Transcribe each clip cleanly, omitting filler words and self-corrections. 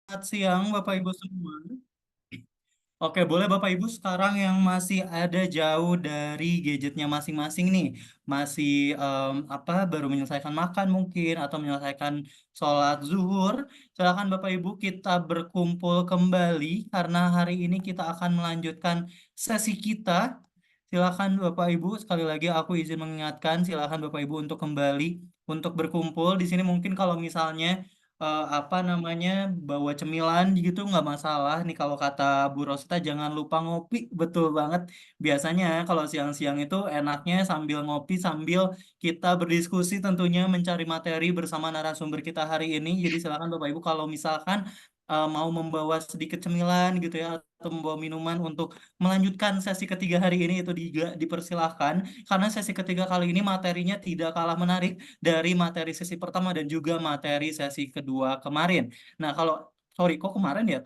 Selamat siang Bapak Ibu semua. Oke, boleh Bapak Ibu sekarang yang masih ada jauh dari gadgetnya masing-masing nih, masih baru menyelesaikan makan mungkin atau menyelesaikan sholat zuhur, silakan Bapak Ibu kita berkumpul kembali karena hari ini kita akan melanjutkan sesi kita. Silakan Bapak Ibu, sekali lagi aku izin mengingatkan, silakan Bapak Ibu untuk kembali untuk berkumpul di sini mungkin kalau misalnya bawa cemilan gitu nggak masalah nih kalau kata Bu Rosita jangan lupa ngopi, betul banget. Biasanya kalau siang-siang itu enaknya sambil ngopi sambil kita berdiskusi tentunya mencari materi bersama narasumber kita hari ini. Jadi silakan Bapak Ibu kalau misalkan mau membawa sedikit cemilan gitu ya atau membawa minuman untuk melanjutkan sesi ketiga hari ini itu dipersilahkan karena sesi ketiga kali ini materinya tidak kalah menarik dari materi sesi pertama dan juga materi sesi kedua kemarin. Nah, sorry, kok kemarin ya?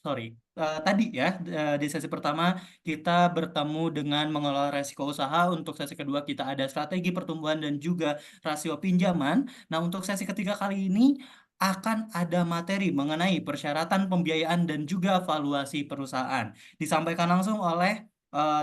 Sorry. Tadi ya, di sesi pertama kita bertemu dengan mengelola resiko usaha, untuk sesi kedua kita ada strategi pertumbuhan dan juga rasio pinjaman. Nah, untuk sesi ketiga kali ini akan ada materi mengenai persyaratan pembiayaan dan juga valuasi perusahaan. Disampaikan langsung oleh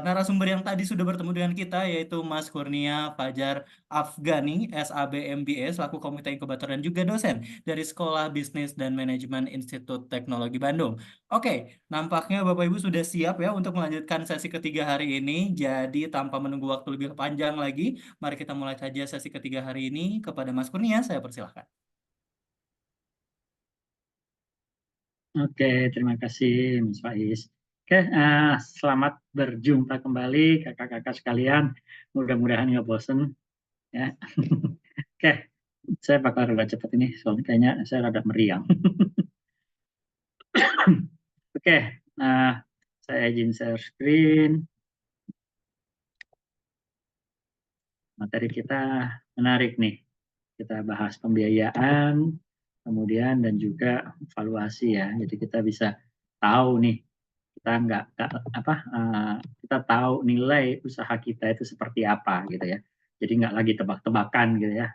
narasumber yang tadi sudah bertemu dengan kita yaitu Mas Kurnia Fajar Afgani, SAB MBA, selaku Komite Inkubator dan juga dosen dari Sekolah Bisnis dan Manajemen Institut Teknologi Bandung. Oke, nampaknya Bapak Ibu sudah siap ya untuk melanjutkan sesi ketiga hari ini. Jadi tanpa menunggu waktu lebih panjang lagi, mari kita mulai saja sesi ketiga hari ini. Kepada Mas Kurnia, saya persilahkan. Oke, terima kasih Mas Faiz. Oke, selamat berjumpa kembali kakak-kakak sekalian. Mudah-mudahan nggak bosen ya. Oke, saya bakal rada cepat ini, soalnya kayaknya saya rada meriang. Oke, saya izin share screen. Materi kita menarik nih. Kita bahas pembiayaan, kemudian dan juga valuasi ya. Jadi kita bisa tahu nih, kita nggak apa kita tahu nilai usaha kita itu seperti apa gitu ya. Jadi nggak lagi tebak-tebakan gitu ya.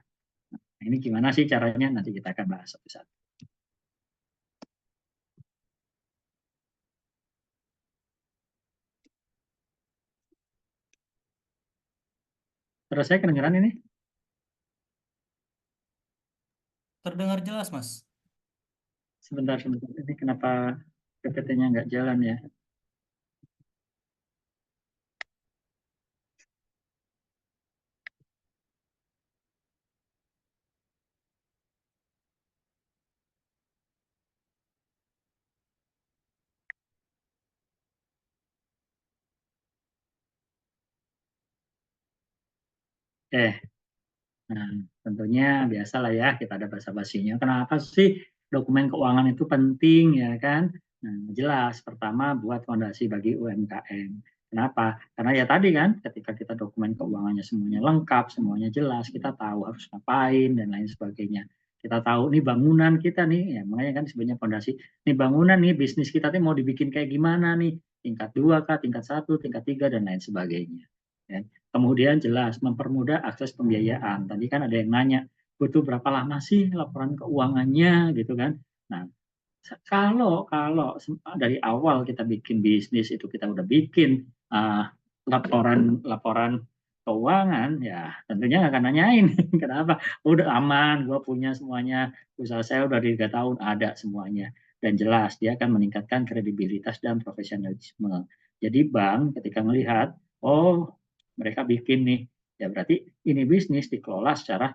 Nah, ini gimana sih caranya? Nanti kita akan bahas satu-satu. Terus saya kedengeran ini? Terdengar jelas, Mas. Sebentar, sebentar. Ini kenapa PPT-nya nggak jalan ya? Eh, Nah, tentunya biasalah ya kita ada basa-basinya. Kenapa sih dokumen keuangan itu penting ya kan? Nah, jelas pertama buat fondasi bagi UMKM. Kenapa? Karena ya tadi kan ketika kita dokumen keuangannya semuanya lengkap, semuanya jelas, kita tahu harus ngapain dan lain sebagainya. Kita tahu nih bangunan kita nih, ya makanya kan sebenarnya fondasi. Nih bangunan nih bisnis kita nih mau dibikin kayak gimana nih? Tingkat 2 kah, tingkat 1, tingkat 3 dan lain sebagainya. Ya. Kemudian jelas mempermudah akses pembiayaan. Tadi kan ada yang nanya, butuh berapa lama sih laporan keuangannya gitu kan? Nah, kalau kalau dari awal kita bikin bisnis itu kita udah bikin laporan laporan keuangan, ya tentunya nggak akan nanyain kenapa. Udah aman, gue punya semuanya, usaha saya udah 3 tahun ada semuanya dan jelas dia akan meningkatkan kredibilitas dan profesionalisme. Jadi bank ketika melihat, oh mereka bikin nih, ya berarti ini bisnis dikelola secara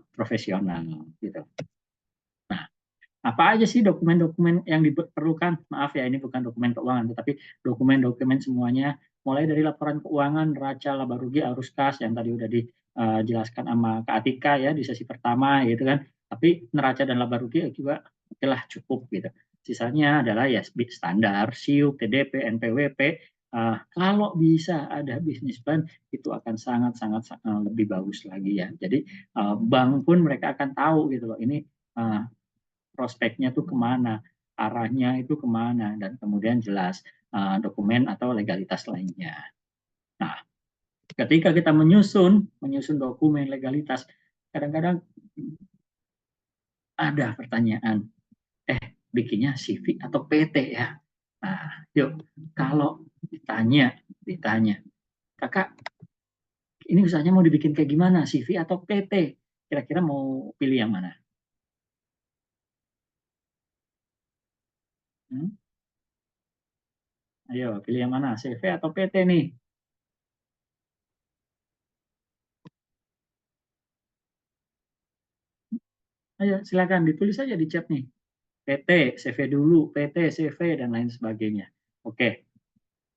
profesional gitu. Nah, apa aja sih dokumen-dokumen yang diperlukan? Maaf ya, ini bukan dokumen keuangan, tetapi dokumen-dokumen semuanya, mulai dari laporan keuangan, neraca, laba rugi, arus kas, yang tadi udah dijelaskan sama Kak Atika ya di sesi pertama gitu kan. Tapi neraca dan laba rugi juga okelah cukup gitu. Sisanya adalah ya standar, SIUK, TDP, NPWP. Kalau bisa ada bisnis plan itu akan sangat-sangat lebih bagus lagi ya. Jadi bank pun mereka akan tahu gitu loh ini prospeknya tuh kemana, arahnya itu kemana, dan kemudian jelas dokumen atau legalitas lainnya. Nah, ketika kita menyusun dokumen legalitas, kadang-kadang ada pertanyaan, bikinnya CV atau PT ya. Nah, yuk kalau ditanya, kakak ini usahanya mau dibikin kayak gimana, CV atau PT? Kira-kira mau pilih yang mana? Hmm? Ayo, pilih yang mana, CV atau PT nih? Ayo, silakan ditulis saja di chat nih. PT, CV dulu, PT, CV, dan lain sebagainya. Oke,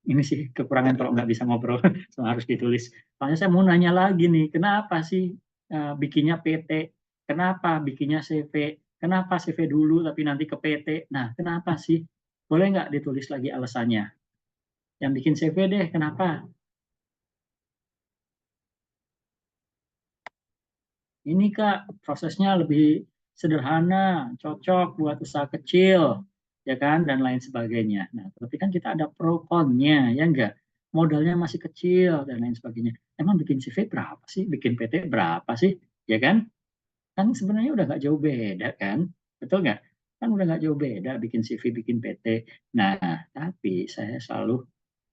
ini sih kekurangan kalau nggak bisa ngobrol, semua harus ditulis. Soalnya saya mau nanya lagi nih, kenapa sih bikinnya PT? Kenapa bikinnya CV? Kenapa CV dulu tapi nanti ke PT? Nah, kenapa sih? Boleh nggak ditulis lagi alasannya? Yang bikin CV deh, kenapa? Ini Kak, prosesnya lebih sederhana, cocok buat usaha kecil, ya kan, dan lain sebagainya. Nah, tapi kan kita ada pro konnya, ya enggak? Modalnya masih kecil dan lain sebagainya. Emang bikin CV berapa sih? Bikin PT berapa sih? Ya kan? Kan sebenarnya udah nggak jauh beda kan? Betul nggak? Kan udah nggak jauh beda bikin CV, bikin PT. Nah, tapi saya selalu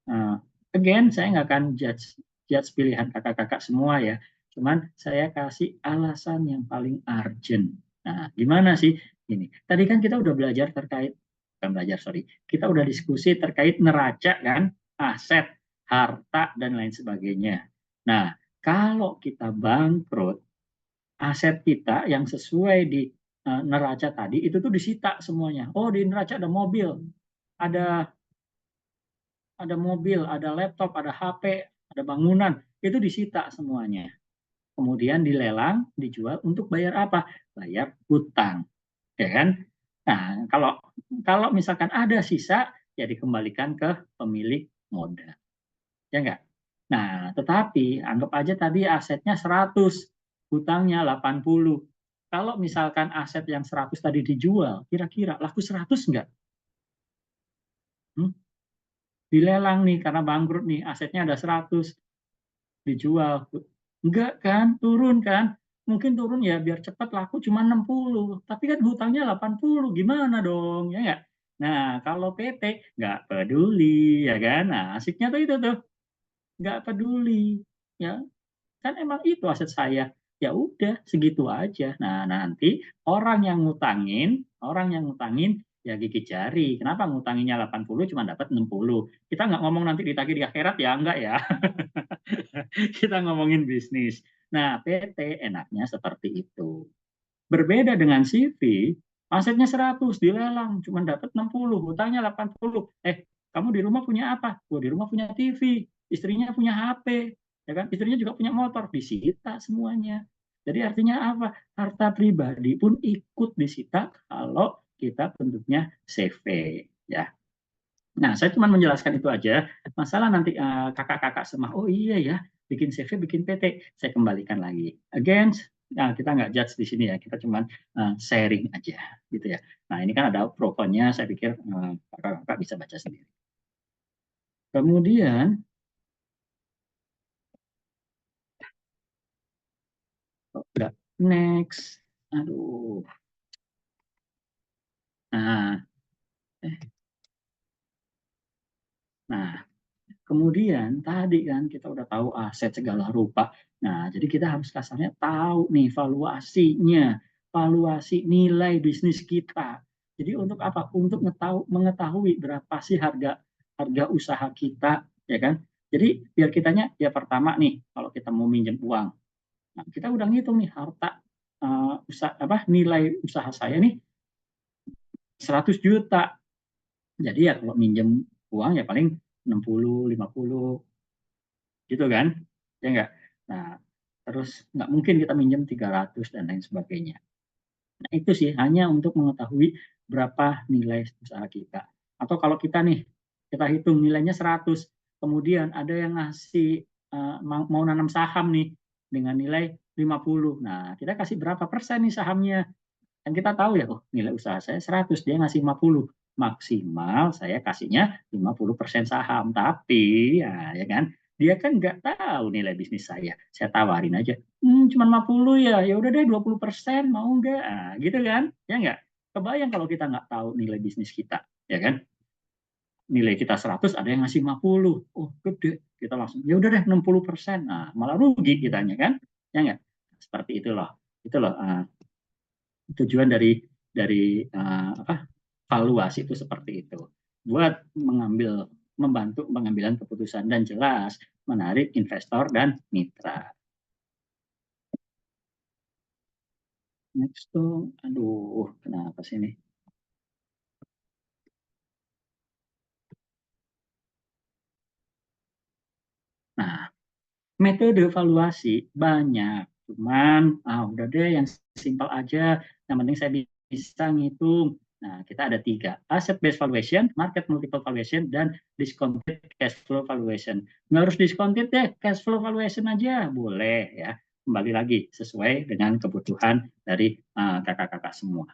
Nah, again, saya nggak akan judge, judge pilihan kakak-kakak semua ya. Cuman saya kasih alasan yang paling urgent. Nah, gimana sih ini? Tadi kan kita udah belajar terkait, bukan belajar, sorry. Kita udah diskusi terkait neraca kan, aset, harta, dan lain sebagainya. Nah, kalau kita bangkrut, aset kita yang sesuai di neraca tadi, itu tuh disita semuanya. Oh, di neraca ada ada mobil, ada laptop, ada HP, ada bangunan, itu disita semuanya. Kemudian dilelang, dijual untuk bayar apa? Bayar hutang, ya kan? Nah, kalau kalau misalkan ada sisa, ya dikembalikan ke pemilik modal, ya enggak? Nah, tetapi anggap aja tadi asetnya 100, hutangnya 80. Kalau misalkan aset yang 100 tadi dijual, kira-kira laku 100 enggak? Hmm? Dilelang nih karena bangkrut nih, asetnya ada 100, dijual. Enggak kan, turun kan. Mungkin turun ya biar cepat laku cuma 60. Tapi kan hutangnya 80. Gimana dong? Ya enggak? Nah, kalau PT nggak peduli, ya kan? Nah, asiknya tuh itu tuh. Nggak peduli. Ya, kan emang itu aset saya. Ya udah, segitu aja. Nah, nanti orang yang ngutangin ya gigit jari. Kenapa ngutanginnya 80 cuma dapat 60? Kita nggak ngomong nanti ditagih di akhirat ya, enggak ya. Kita ngomongin bisnis. Nah, PT enaknya seperti itu. Berbeda dengan CV, asetnya 100 dilelang, cuma dapat 60, hutangnya 80. Kamu di rumah punya apa? Oh, di rumah punya TV, istrinya punya HP, ya kan? Istrinya juga punya motor, disita semuanya. Jadi artinya apa? Harta pribadi pun ikut disita kalau kita bentuknya CV, ya. Nah, saya cuma menjelaskan itu aja. Masalah nanti kakak-kakak semua, oh iya ya, bikin CV, bikin PT, saya kembalikan lagi. Again, nah, kita nggak judge di sini ya, kita cuma sharing aja, gitu ya. Nah, ini kan ada pro-nya, saya pikir kakak-kakak bisa baca sendiri. Kemudian, udah next, aduh, nah, nah, kemudian tadi kan kita udah tahu aset segala rupa. Nah, jadi kita harus kasarnya tahu nih valuasinya, valuasi nilai bisnis kita. Jadi untuk apa? Untuk mengetahui berapa sih harga harga usaha kita, ya kan? Jadi biar kitanya ya pertama nih kalau kita mau minjem uang, nah kita udah ngitung nih harta usaha apa nilai usaha saya nih 100 juta. Jadi ya kalau minjem uang ya paling 60, 50 gitu kan, ya enggak. Nah, terus nggak mungkin kita minjem 300 dan lain sebagainya. Nah, itu sih hanya untuk mengetahui berapa nilai usaha kita. Atau kalau kita nih, kita hitung nilainya 100, kemudian ada yang ngasih mau nanam saham nih dengan nilai 50. Nah, kita kasih berapa persen nih sahamnya? Kan kita tahu ya, oh nilai usaha saya 100, dia ngasih 50. Maksimal saya kasihnya 50% saham. Tapi ya kan, dia kan nggak tahu nilai bisnis saya. Saya tawarin aja, cuma 50 ya, ya udah deh 20% mau nggak? Nah, gitu kan? Ya nggak? Kebayang kalau kita nggak tahu nilai bisnis kita, ya kan? Nilai kita 100, ada yang ngasih 50. Oh, gede. Kita langsung, ya udah deh 60%. Nah, malah rugi kitanya kan? Ya nggak? Seperti itu loh. Itu loh tujuan apa valuasi itu seperti itu. Buat membantu pengambilan keputusan dan jelas menarik investor dan mitra. Next tuh, aduh, kenapa sih ini? Nah, metode valuasi banyak, cuman udah deh yang simpel aja. Yang penting saya bisa ngitung. Nah, kita ada 3, asset based valuation, market multiple valuation, dan discounted cash flow valuation. Nggak harus discounted deh, cash flow valuation aja boleh ya. Kembali lagi sesuai dengan kebutuhan dari kakak-kakak semua.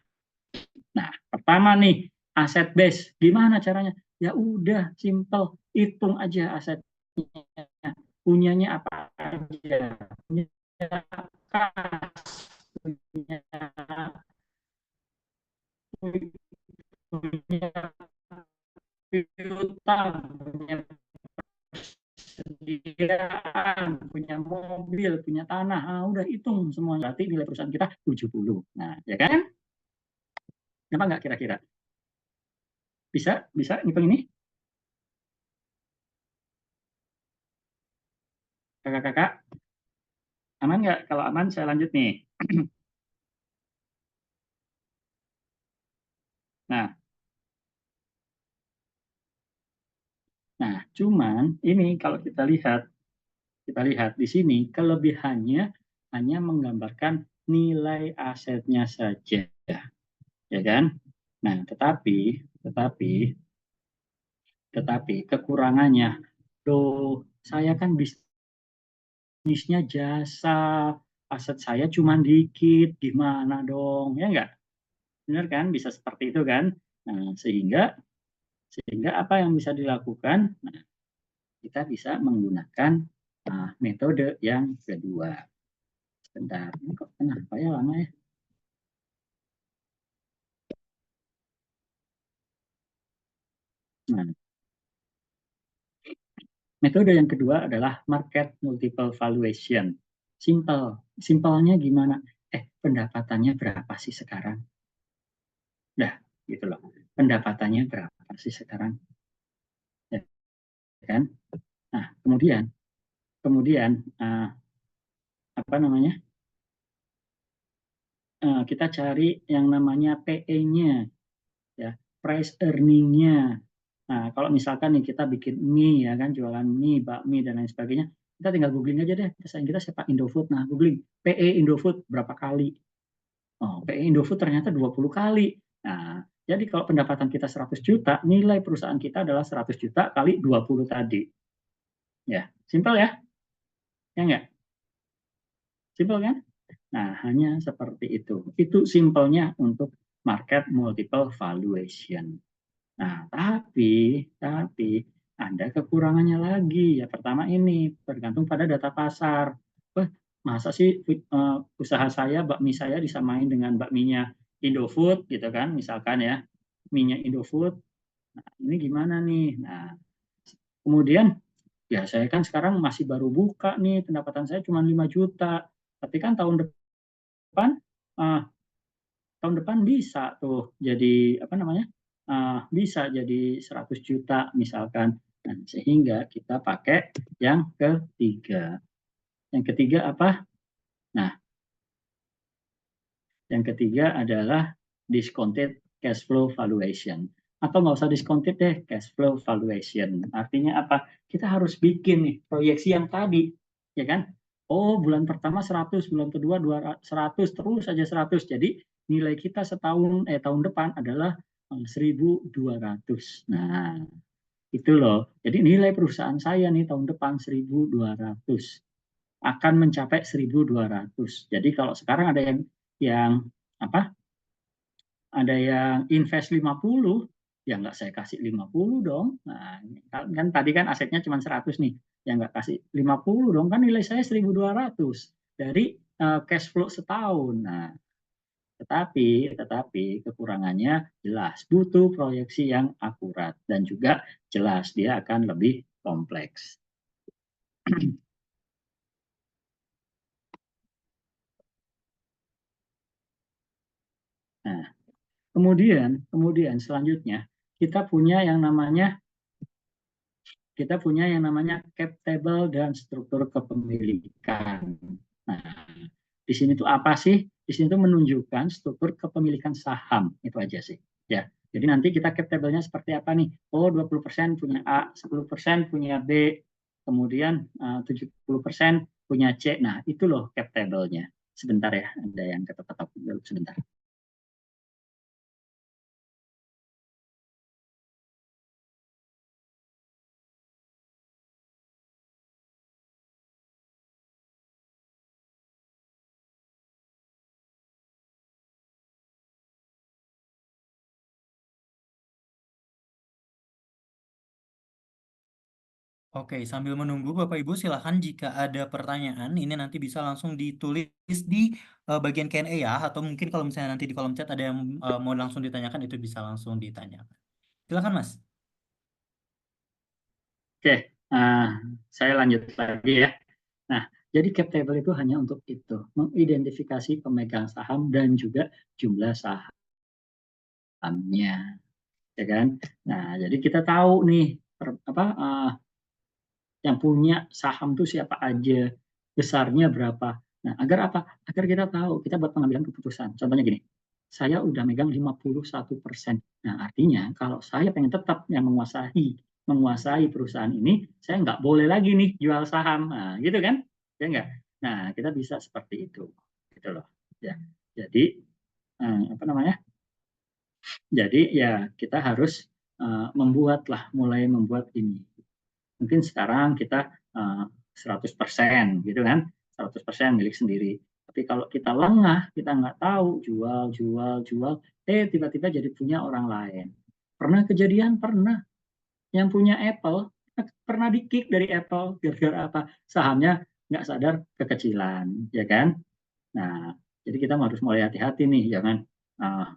Nah, pertama nih, aset base. Gimana caranya? Ya udah, simple. Hitung aja asetnya. Punyanya apa aja. Punya kas, punya, punya piutang, punya sediaan, punya mobil, punya tanah. Udah hitung semua. Berarti nilai perusahaan kita 70. Nah, ya kan? Kenapa nggak kira-kira? Bisa? Bisa ngitung ini? Kakak-kakak? Aman nggak? Kalau aman, saya lanjut nih. Nah, cuman ini kalau kita lihat di sini kelebihannya hanya menggambarkan nilai asetnya saja, ya kan? Nah, tetapi kekurangannya, tuh saya kan bisnisnya jasa, aset saya cuma dikit, gimana dong? Ya enggak? Benar kan? Bisa seperti itu kan? Nah, sehingga apa yang bisa dilakukan? Nah, kita bisa menggunakan metode yang kedua. Sebentar, ini kok kenapa ya lama ya? Nah, metode yang kedua adalah market multiple valuation. Simple. Simpelnya gimana? Pendapatannya berapa sih sekarang? Dah, gitu loh. Pendapatannya berapa sih sekarang? Ya kan? Nah, kemudian apa namanya? Kita cari yang namanya PE-nya, ya, price earning-nya. Nah, kalau misalkan nih kita bikin mie ya kan, jualan mie, bakmi dan lain sebagainya, kita tinggal googling aja deh. Pesaing kita siapa Indofood. Nah, googling PE Indofood berapa kali. Oh, PE Indofood ternyata 20 kali. Nah, jadi kalau pendapatan kita 100 juta, nilai perusahaan kita adalah 100 juta kali 20 tadi. Ya, simpel ya? Ya enggak? Simpel kan? Nah, hanya seperti itu. Itu simpelnya untuk market multiple valuation. Nah, tapi ada kekurangannya lagi. Ya, pertama ini tergantung pada data pasar. Wah, masa sih usaha saya, bakmi saya disamain dengan bakminya Indofood gitu kan, misalkan ya, mie-nya Indofood. Nah, ini gimana nih? Nah, kemudian ya saya kan sekarang masih baru buka nih, pendapatan saya cuma 5 juta. Tapi kan depan uh, tahun depan bisa tuh jadi apa namanya? Bisa jadi 100 juta misalkan. Nah, sehingga kita pakai yang ketiga. Yang ketiga apa? Nah, yang ketiga adalah discounted cash flow valuation. Atau nggak usah discounted deh, cash flow valuation. Artinya apa? Kita harus bikin nih proyeksi yang tadi, ya kan? Oh, bulan pertama 100, bulan kedua 100, terus saja 100. Jadi nilai kita tahun depan adalah 1.200. Nah, itu loh. Jadi nilai perusahaan saya nih tahun depan 1.200 akan mencapai 1.200. Jadi kalau sekarang ada yang apa? Ada yang invest 50, ya nggak saya kasih 50 dong. Nah, kan tadi kan asetnya cuma 100 nih. Ya nggak kasih 50 dong, kan nilai saya 1.200 dari cash flow setahun. Nah, Tetapi kekurangannya jelas butuh proyeksi yang akurat dan juga jelas dia akan lebih kompleks. Nah, kemudian selanjutnya kita punya yang namanya cap table dan struktur kepemilikan. Nah, di sini tuh apa sih? Di sini tuh menunjukkan struktur kepemilikan saham, itu aja sih. Ya. Jadi nanti kita cap table-nya seperti apa nih? Oh, 20% punya A, 10% punya B, kemudian 70% punya C. Nah, itu loh cap table-nya. Sebentar ya, ada yang ketok-ketok dulu sebentar. Oke, sambil menunggu Bapak Ibu silahkan jika ada pertanyaan ini nanti bisa langsung ditulis di bagian Q&A ya, atau mungkin kalau misalnya nanti di kolom chat ada yang mau langsung ditanyakan itu bisa langsung ditanyakan. Silakan Mas. Oke, uh, saya lanjut lagi ya. Nah, jadi cap table itu hanya untuk itu, mengidentifikasi pemegang saham dan juga jumlah sahamnya, ya kan? Nah, jadi kita tahu nih yang punya saham itu siapa aja, besarnya berapa. Nah, agar apa? Agar kita tahu, kita buat pengambilan keputusan. Contohnya gini, saya udah megang 51%. Nah, artinya kalau saya pengen tetap yang menguasai perusahaan ini, saya nggak boleh lagi nih jual saham. Nah, gitu kan? Ya enggak? Nah, kita bisa seperti itu. Gitu loh. Ya. Jadi, apa namanya? Jadi ya kita harus mulai membuat ini. Mungkin sekarang kita 100% gitu kan, 100% milik sendiri. Tapi kalau kita lengah, kita nggak tahu jual, jual, jual, tiba-tiba jadi punya orang lain. Pernah kejadian? Pernah. Yang punya Apple, pernah di-kick dari Apple, gara-gara apa? Sahamnya nggak sadar kekecilan, ya kan? Nah, jadi kita harus mulai hati-hati nih, jangan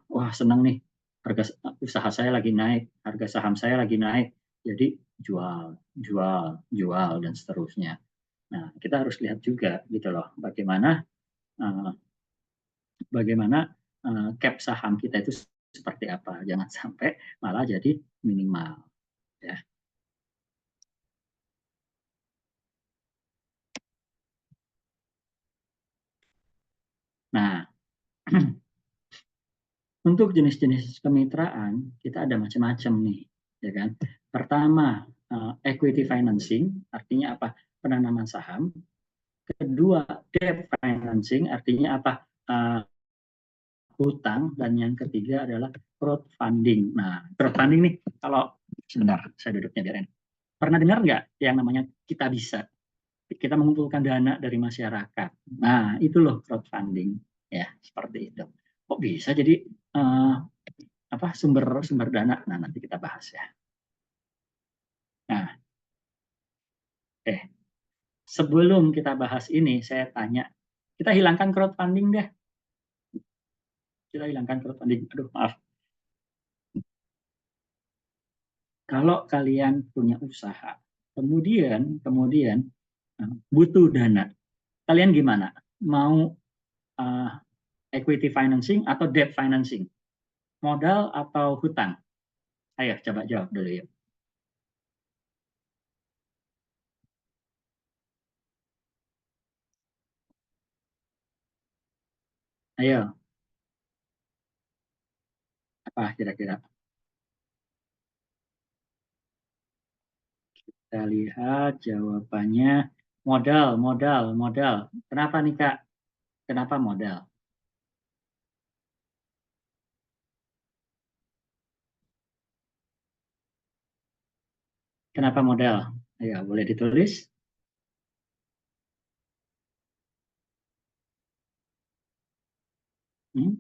wah senang nih harga usaha saya lagi naik, harga saham saya lagi naik, jadi jual, jual, jual dan seterusnya. Nah, kita harus lihat juga gitu loh, uh, bagaimana cap saham kita itu seperti apa, jangan sampai malah jadi minimal, ya. Nah, untuk jenis-jenis kemitraan kita ada macam-macam nih, ya kan? Pertama, equity financing, artinya apa? Penanaman saham. Kedua, debt financing, artinya apa? Hutang. Dan yang ketiga adalah crowdfunding. Nah, crowdfunding nih, kalau sebentar, saya duduknya biar enak. Pernah dengar nggak yang namanya kita bisa? Kita mengumpulkan dana dari masyarakat. Nah, itu loh crowdfunding, ya seperti itu. Kok bisa jadi apa sumber dana? Nah, nanti kita bahas ya. Nah, eh sebelum kita bahas ini, saya tanya, kita hilangkan crowdfunding deh. Kita hilangkan crowdfunding. Aduh, maaf. Kalau kalian punya usaha, kemudian butuh dana, kalian gimana? Mau uh, equity financing atau debt financing? Modal atau hutang? Ayo, coba jawab dulu yuk. Ayo, apa kira-kira? Kita lihat jawabannya modal, modal, modal. Kenapa nih Kak? Kenapa modal? Kenapa modal? Ayo, boleh ditulis. Hmm?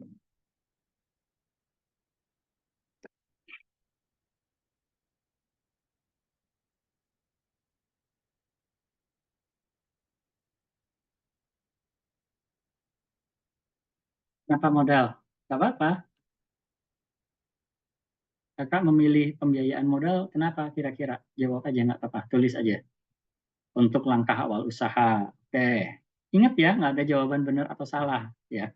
Kenapa modal? Gak apa-apa. Kakak memilih pembiayaan modal, kenapa kira-kira? Jawab aja, nggak apa-apa. Tulis aja. Untuk langkah awal usaha. Oke. Ingat ya, nggak ada jawaban benar atau salah. Ya,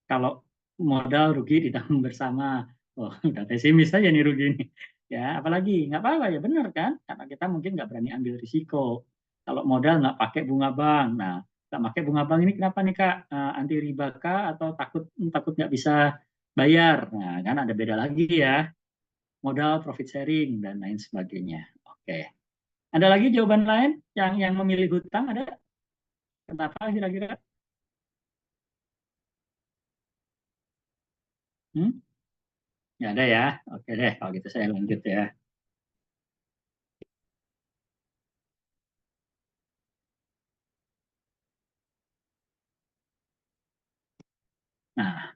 kalau modal rugi ditanggung bersama. Oh, udah pesimis aja nih rugi nih. Ya, apalagi nggak apa-apa ya benar kan? Karena kita mungkin nggak berani ambil risiko. Kalau modal nggak pakai bunga bank. Nah, nggak pakai bunga bank ini kenapa nih Kak? Anti riba kah atau takut takut nggak bisa bayar? Nah, kan ada beda lagi ya. Modal, profit sharing dan lain sebagainya. Oke. Ada lagi jawaban lain yang memilih hutang ada? Kenapa kira-kira? Hmm? Ya ada ya. Oke deh, kalau gitu saya lanjut ya. Nah,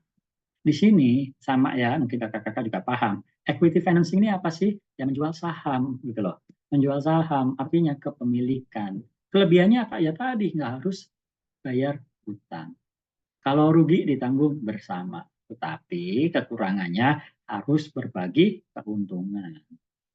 di sini sama ya, mungkin kakak-kakak juga paham. Equity financing ini apa sih? Ya menjual saham gitu loh. Menjual saham artinya kepemilikan. Kelebihannya apa? Ya tadi nggak harus bayar hutang. Kalau rugi ditanggung bersama. Tetapi kekurangannya harus berbagi keuntungan.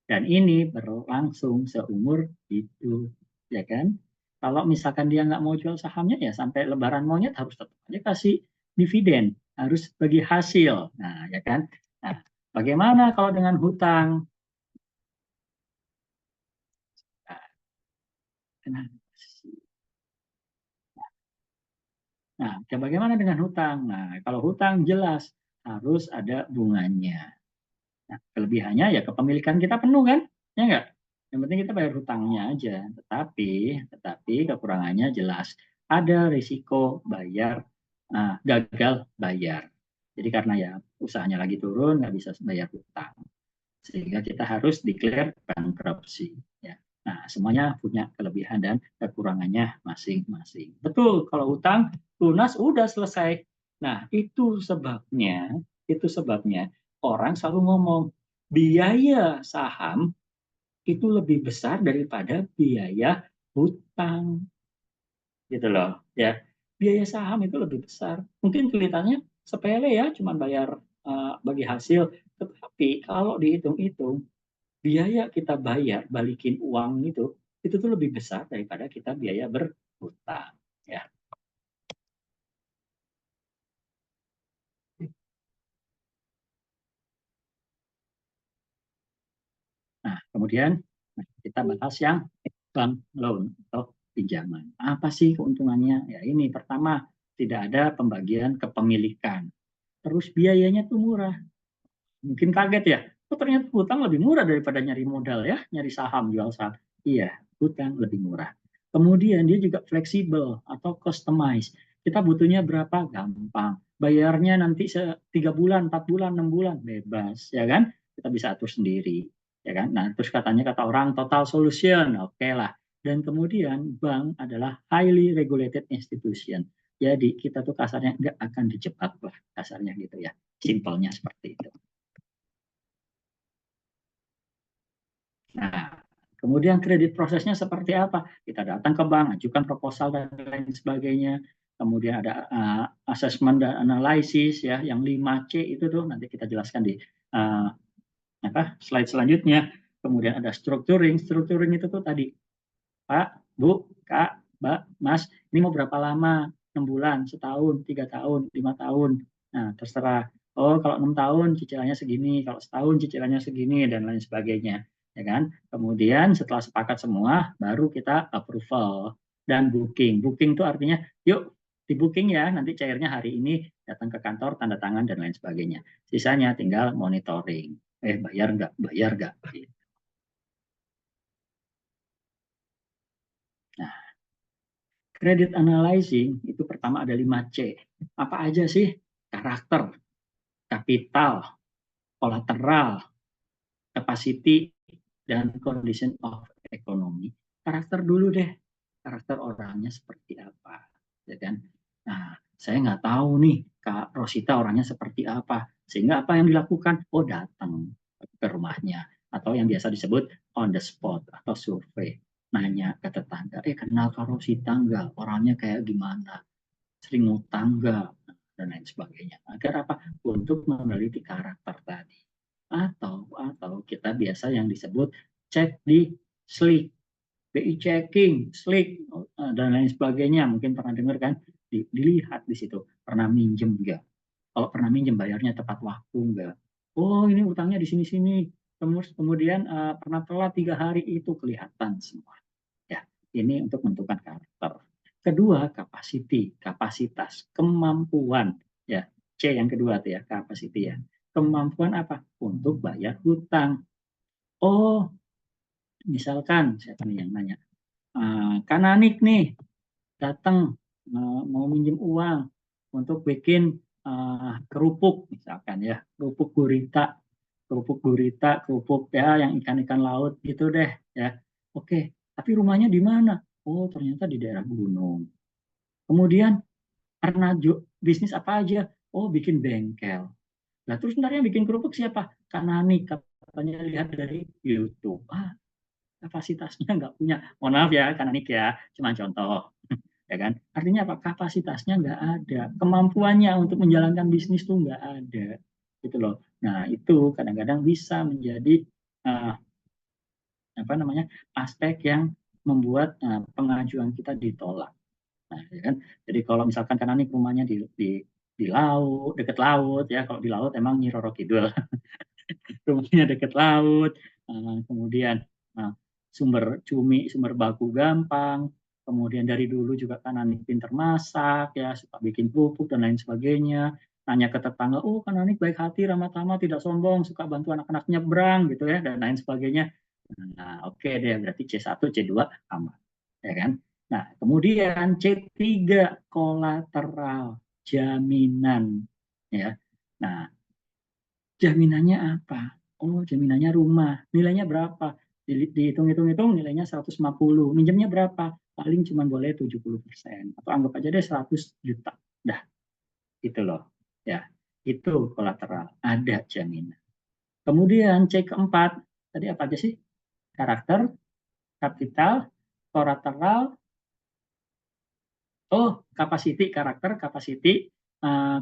Dan ini berlangsung seumur hidup, ya kan? Kalau misalkan dia nggak mau jual sahamnya, ya sampai lebaran monyet harus tetap aja kasih dividen, harus bagi hasil. Nah, ya kan? Nah, bagaimana kalau dengan hutang? Nah, bagaimana dengan hutang? Nah, kalau hutang jelas harus ada bunganya. Nah, kelebihannya ya kepemilikan kita penuh kan? Ya enggak? Yang penting kita bayar hutangnya aja. Tetapi kekurangannya jelas. Ada risiko bayar gagal bayar. Jadi karena ya usahanya lagi turun, nggak bisa bayar hutang. Sehingga kita harus declare bankruptcy. Ya. Nah, semuanya punya kelebihan dan kekurangannya masing-masing. Betul, kalau hutang lunas udah selesai. Nah, itu sebabnya orang selalu ngomong biaya saham itu lebih besar daripada biaya hutang, gitu loh. Ya, biaya saham itu lebih besar. Mungkin kelihatannya sepele ya, cuma bayar bagi hasil. Tetapi kalau dihitung-hitung, biaya kita bayar balikin uang itu tuh lebih besar daripada kita biaya berhutang. Ya. Nah, kemudian kita bahas yang bank loan atau pinjaman. Apa sih keuntungannya? Ya ini pertama, tidak ada pembagian kepemilikan. Terus biayanya tuh murah. Mungkin kaget ya, oh ternyata hutang lebih murah daripada nyari modal ya, nyari saham, jual saham. Iya, hutang lebih murah. Kemudian dia juga fleksibel atau customize. Kita butuhnya berapa? Gampang. Bayarnya nanti 3 bulan, 4 bulan, 6 bulan, bebas. Ya kan? Kita bisa atur sendiri. Ya kan? Nah, terus katanya kata orang total solution. Oke lah. Dan kemudian bank adalah highly regulated institution. Jadi kita tuh kasarnya nggak akan dijebak lah, kasarnya gitu ya. Simpelnya seperti itu. Nah, kemudian kredit prosesnya seperti apa? Kita datang ke bank, ajukan proposal dan lain sebagainya. Kemudian ada assessment dan analisis ya, yang 5C itu tuh nanti kita jelaskan di uh, slide selanjutnya. Kemudian ada structuring. Structuring itu tuh tadi, Pak, Bu, Kak, Mbak, Mas, ini mau berapa lama? 6 bulan, setahun, 3 tahun, 5 tahun. Nah, terserah. Oh, kalau 6 tahun cicilannya segini, kalau setahun cicilannya segini, dan lain sebagainya. Ya kan? Kemudian setelah sepakat semua, baru kita approval dan booking. Booking itu artinya, yuk di booking ya, nanti cairnya hari ini, datang ke kantor, tanda tangan, dan lain sebagainya. Sisanya tinggal monitoring. Bayar nggak? Bayar nggak? Nah, credit analyzing itu pertama ada 5C. Apa aja sih? Karakter, kapital, collateral, capacity, dan condition of economy. Karakter dulu deh. Karakter orangnya seperti apa. Ya kan? Nah, saya nggak tahu nih Kak Rosita orangnya seperti apa. Sehingga apa yang dilakukan? Oh, datang ke rumahnya. Atau yang biasa disebut on the spot atau survei. Nanya ke tetangga, kenal Kak Rosita nggak? Orangnya kayak gimana? Sering ngutang nggak? dan lain sebagainya. Agar apa? Untuk meneliti karakter tadi. Atau kita biasa yang disebut cek di Slick, BI checking, Slick, dan lain sebagainya. Mungkin pernah dengar kan? Dilihat di situ. Pernah minjem enggak? Kalau pernah minjem bayarnya tepat waktu enggak? Oh ini utangnya di sini-sini. Kemudian pernah telat 3 hari, itu kelihatan semua. Ya, ini untuk menentukan karakter. Kedua, capacity, kapasitas, kemampuan. Ya, C yang kedua tuh ya, capacity ya. Kemampuan apa? Untuk bayar hutang. Oh, misalkan siapa nih yang nanya? Kananik nih datang mau minjem uang untuk bikin kerupuk misalkan ya, kerupuk ya yang ikan-ikan laut gitu deh ya. Oke, tapi rumahnya di mana? Oh, ternyata di daerah gunung. Kemudian karena bisnis apa aja? Oh, bikin bengkel. Nah, terus ntar yang bikin kerupuk siapa? Kanani, katanya lihat dari YouTube. Kapasitasnya nggak punya. Mohon maaf ya, Kananik ya, cuma contoh. Ya kan? Artinya apa? Kapasitasnya nggak ada. Kemampuannya untuk menjalankan bisnis tuh nggak ada. Gitu loh. Nah, itu kadang-kadang bisa menjadi uh, apa namanya aspek yang membuat pengajuan kita ditolak. Nah, ya kan? Jadi kalau misalkan karena nih rumahnya di laut, dekat laut ya. Kalau di laut emang Nyi Roro Kidul. Rumahnya dekat laut, kemudian sumber cumi, sumber baku gampang, kemudian dari dulu juga Kananik pinter masak, ya suka bikin pupuk dan lain sebagainya. Nanya ke tetangga, oh Kananik baik hati, ramah tamah, tidak sombong, suka bantu anak-anak nyebrang gitu ya, dan lain sebagainya. Nah, oke deh, berarti C1, C2 aman. Ya kan? Nah, kemudian C3 kolateral, jaminan. Ya. Nah, jaminannya apa? Oh, jaminannya rumah. Nilainya berapa? Dihitung-hitung nilainya 150. Minjemnya berapa? Paling cuma boleh 70%. Atau anggap aja deh 100 juta. Dah, itu loh. Ya, itu kolateral. Ada jaminan. Kemudian C keempat, tadi apa aja sih? Karakter, kapital, kolateral, capacity, karakter, capacity,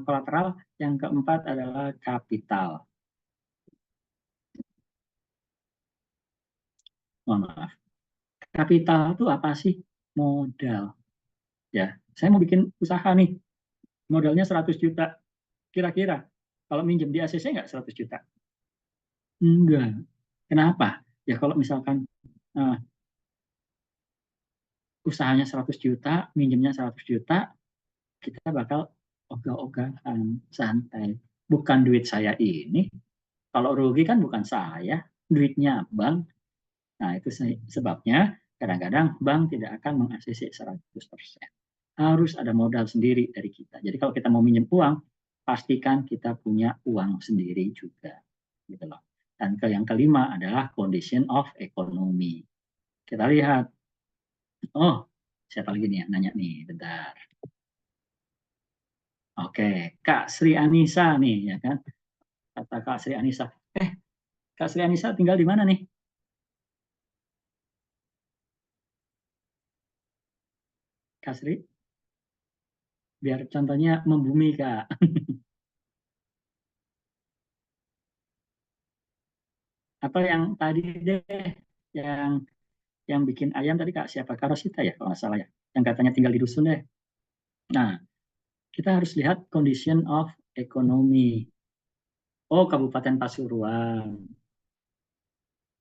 kolateral. Yang keempat adalah kapital. Mohon maaf. Kapital itu apa sih? Modal. Ya, saya mau bikin usaha nih, modalnya 100 juta. Kira-kira kalau minjem di ACC nggak 100 juta? Enggak. Kenapa? Ya kalau misalkan uh, usahanya 100 juta, minjemnya 100 juta, kita bakal ogah-ogahan, santai. Bukan duit saya ini. Kalau rugi kan bukan saya, duitnya bank. Nah, itu sebabnya kadang-kadang bank tidak akan meng-ACC 100%. Harus ada modal sendiri dari kita. Jadi kalau kita mau minjem uang, pastikan kita punya uang sendiri juga. Gitu loh. Dan yang kelima adalah condition of economy. Kita lihat, oh siapa lagi nih yang nanya nih, bentar. Oke, Kak Sri Anissa nih, ya kan? Kata Kak Sri Anissa, Kak Sri Anissa tinggal di mana nih? Kak Sri, biar contohnya membumi, Kak. Apa yang tadi deh, yang bikin ayam tadi Kak siapa? Kak Rosita ya kalau nggak salah ya. Yang katanya tinggal di dusun deh. Nah, kita harus lihat condition of economy. Oh, Kabupaten Pasuruan.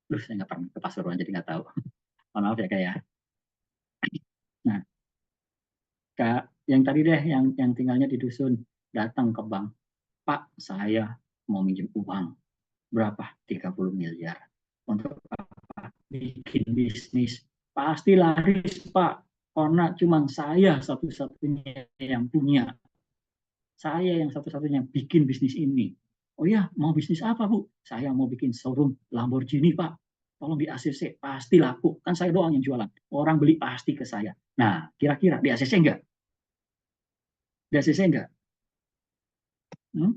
Duh, saya nggak pernah ke Pasuruan jadi nggak tahu. Mohon maaf ya Kak ya. Nah, Kak, yang tadi deh, yang tinggalnya di dusun, datang ke bank. Pak, saya mau minjem uang. Berapa? 30 miliar. Untuk bikin bisnis. Pasti laris, Pak. Karena cuma saya satu-satunya yang punya. Saya yang satu-satunya bikin bisnis ini. Oh ya, mau bisnis apa, Bu? Saya mau bikin showroom Lamborghini, Pak. Tolong di ACC, pasti laku. Kan saya doang yang jualan. Orang beli pasti ke saya. Nah, kira-kira di ACC enggak? Di ACC enggak? Hmm?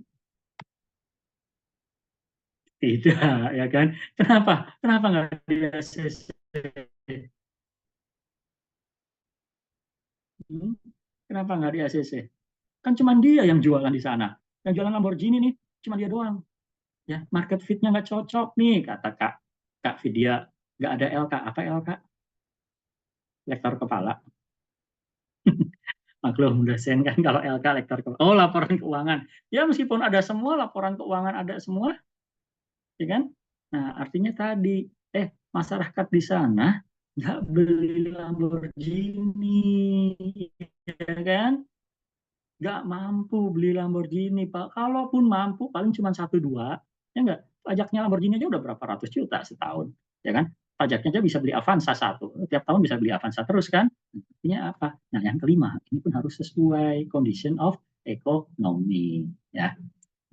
Tidak, ya kan? Kenapa? Kenapa enggak di ACC? Hmm? Kenapa enggak di ACC? Kan cuma dia yang jualan di sana. Yang jualan Lamborghini nih, cuma dia doang. Ya, market fit-nya nggak cocok nih, kata Kak Vidya. Nggak ada LK. Apa LK? Lektor kepala. Maklum dosen kan kalau LK lektor keuangan. Oh, laporan keuangan. Ya meskipun ada semua laporan keuangan ada semua, ya kan? Nah, artinya tadi masyarakat di sana nggak beli Lamborghini, ya kan? Nggak mampu beli Lamborghini, Pak. Kalaupun mampu, paling cuma satu dua, ya nggak? Pajaknya Lamborghini aja udah berapa ratus juta setahun, ya kan? Pajaknya aja bisa beli Avanza satu, tiap tahun bisa beli Avanza terus kan? Artinya apa? Nah, yang kelima, ini pun harus sesuai condition of economy, ya.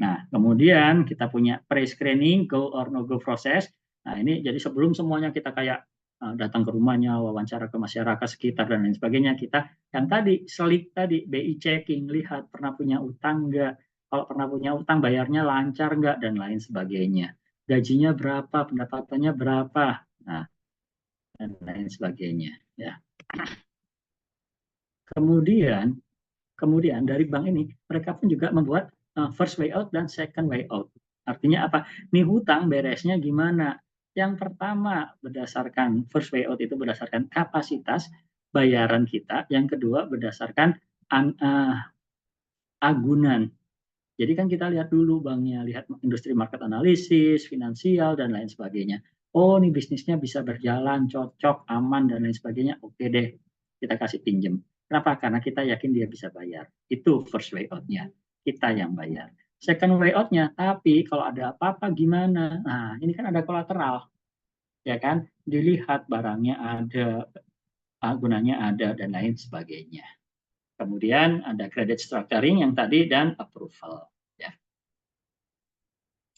Nah, kemudian kita punya pre-screening, go or no go proses. Nah, ini jadi sebelum semuanya kita kayak datang ke rumahnya, wawancara ke masyarakat sekitar dan lain sebagainya, kita yang tadi selip tadi BI checking, lihat pernah punya utang enggak, kalau pernah punya utang bayarnya lancar enggak dan lain sebagainya. Gajinya berapa, pendapatannya berapa, nah dan lain sebagainya. Ya. Kemudian Kemudian dari bank ini mereka pun juga membuat first way out dan second way out. Artinya apa? Nih hutang beresnya gimana? Yang pertama berdasarkan first way out itu berdasarkan kapasitas bayaran kita. Yang kedua berdasarkan agunan. Jadi kan kita lihat dulu banknya, lihat industri market analisis, finansial dan lain sebagainya. Oh, ini bisnisnya bisa berjalan, cocok, aman dan lain sebagainya. Oke deh, kita kasih pinjem. Kenapa? Karena kita yakin dia bisa bayar. Itu first way out-nya. Kita yang bayar. Second way out-nya, tapi kalau ada apa-apa gimana? Nah, ini kan ada kolateral, ya kan? Dilihat barangnya ada, gunanya ada dan lain sebagainya. Kemudian ada credit structuring yang tadi dan approval. Ya.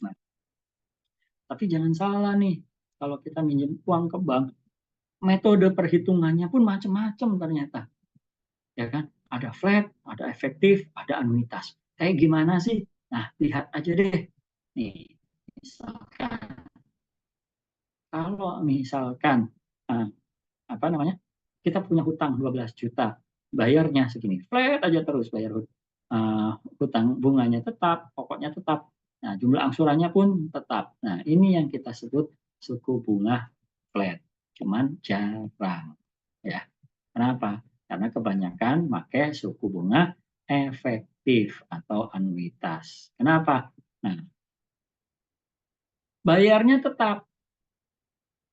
Nah, tapi jangan salah nih, kalau kita minjem uang ke bank, metode perhitungannya pun macam-macam ternyata, ya kan? Ada flat, ada efektif, ada anuitas. Kayak gimana sih? Nah, lihat aja deh. Nih, misalkan kalau misalkan uh, apa namanya? Kita punya hutang 12 juta, bayarnya segini, flat aja terus bayar hutang, bunganya tetap, pokoknya tetap. Nah, jumlah angsurannya pun tetap. Nah, ini yang kita sebut suku bunga flat. Cuman jarang. Ya. Kenapa? Karena kebanyakan pakai suku bunga efektif atau anuitas. Kenapa? Nah, bayarnya tetap.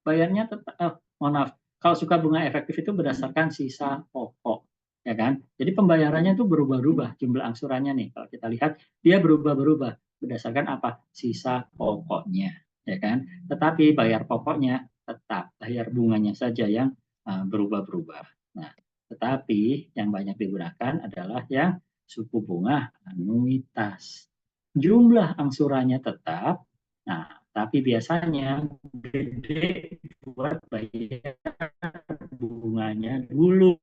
Bayarnya tetap, mohon maaf, kalau suka bunga efektif itu berdasarkan sisa pokok, ya kan? Jadi pembayarannya itu berubah-ubah, jumlah angsurannya nih, kalau kita lihat dia berubah-berubah berdasarkan apa? Sisa pokoknya, ya kan? Tetapi bayar pokoknya tetap, bayar bunganya saja yang berubah-berubah. Nah, tetapi yang banyak digunakan adalah yang suku bunga anuitas. Jumlah angsurannya tetap, nah, tapi biasanya gede buat bayar bunganya dulu.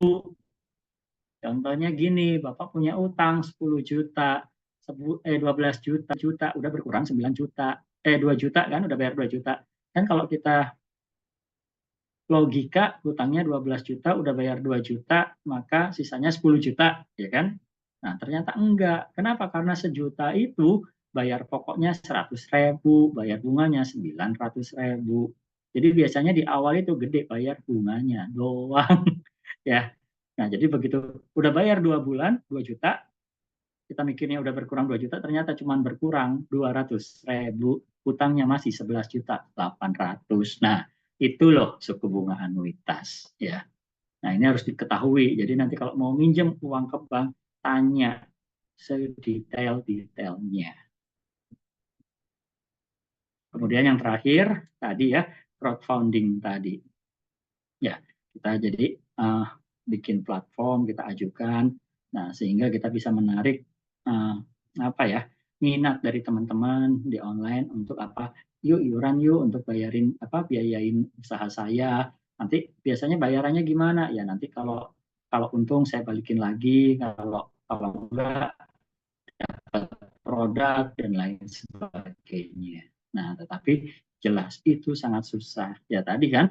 Contohnya gini, Bapak punya utang 10 juta, 12 juta, udah berkurang 9 juta. 2 juta kan, udah bayar 2 juta. Kan kalau kita logika, utangnya 12 juta, udah bayar 2 juta, maka sisanya 10 juta, ya kan? Nah, ternyata enggak. Kenapa? Karena sejuta itu bayar pokoknya 100.000, bayar bunganya 900.000. Jadi biasanya di awal itu gede bayar bunganya doang. Ya. Nah, jadi begitu udah bayar 2 bulan, 2 juta, kita mikirnya udah berkurang 2 juta, ternyata cuma berkurang 200.000, utangnya masih 11 juta 800. Nah, itu loh suku bunga anuitas. Ya. Nah, ini harus diketahui. Jadi nanti kalau mau minjem uang ke bank, tanya sedetail-detailnya. Kemudian yang terakhir, tadi ya, crowdfunding tadi. Ya, kita jadi bikin platform, kita ajukan, nah sehingga kita bisa menarik apa ya, minat dari teman-teman di online untuk apa, yuk iuran yuk untuk bayarin apa, biayain usaha saya. Nanti biasanya bayarannya gimana? Ya nanti kalau kalau untung saya balikin lagi, kalau kalau enggak produk dan lain sebagainya. Nah, tetapi jelas itu sangat susah. Ya tadi kan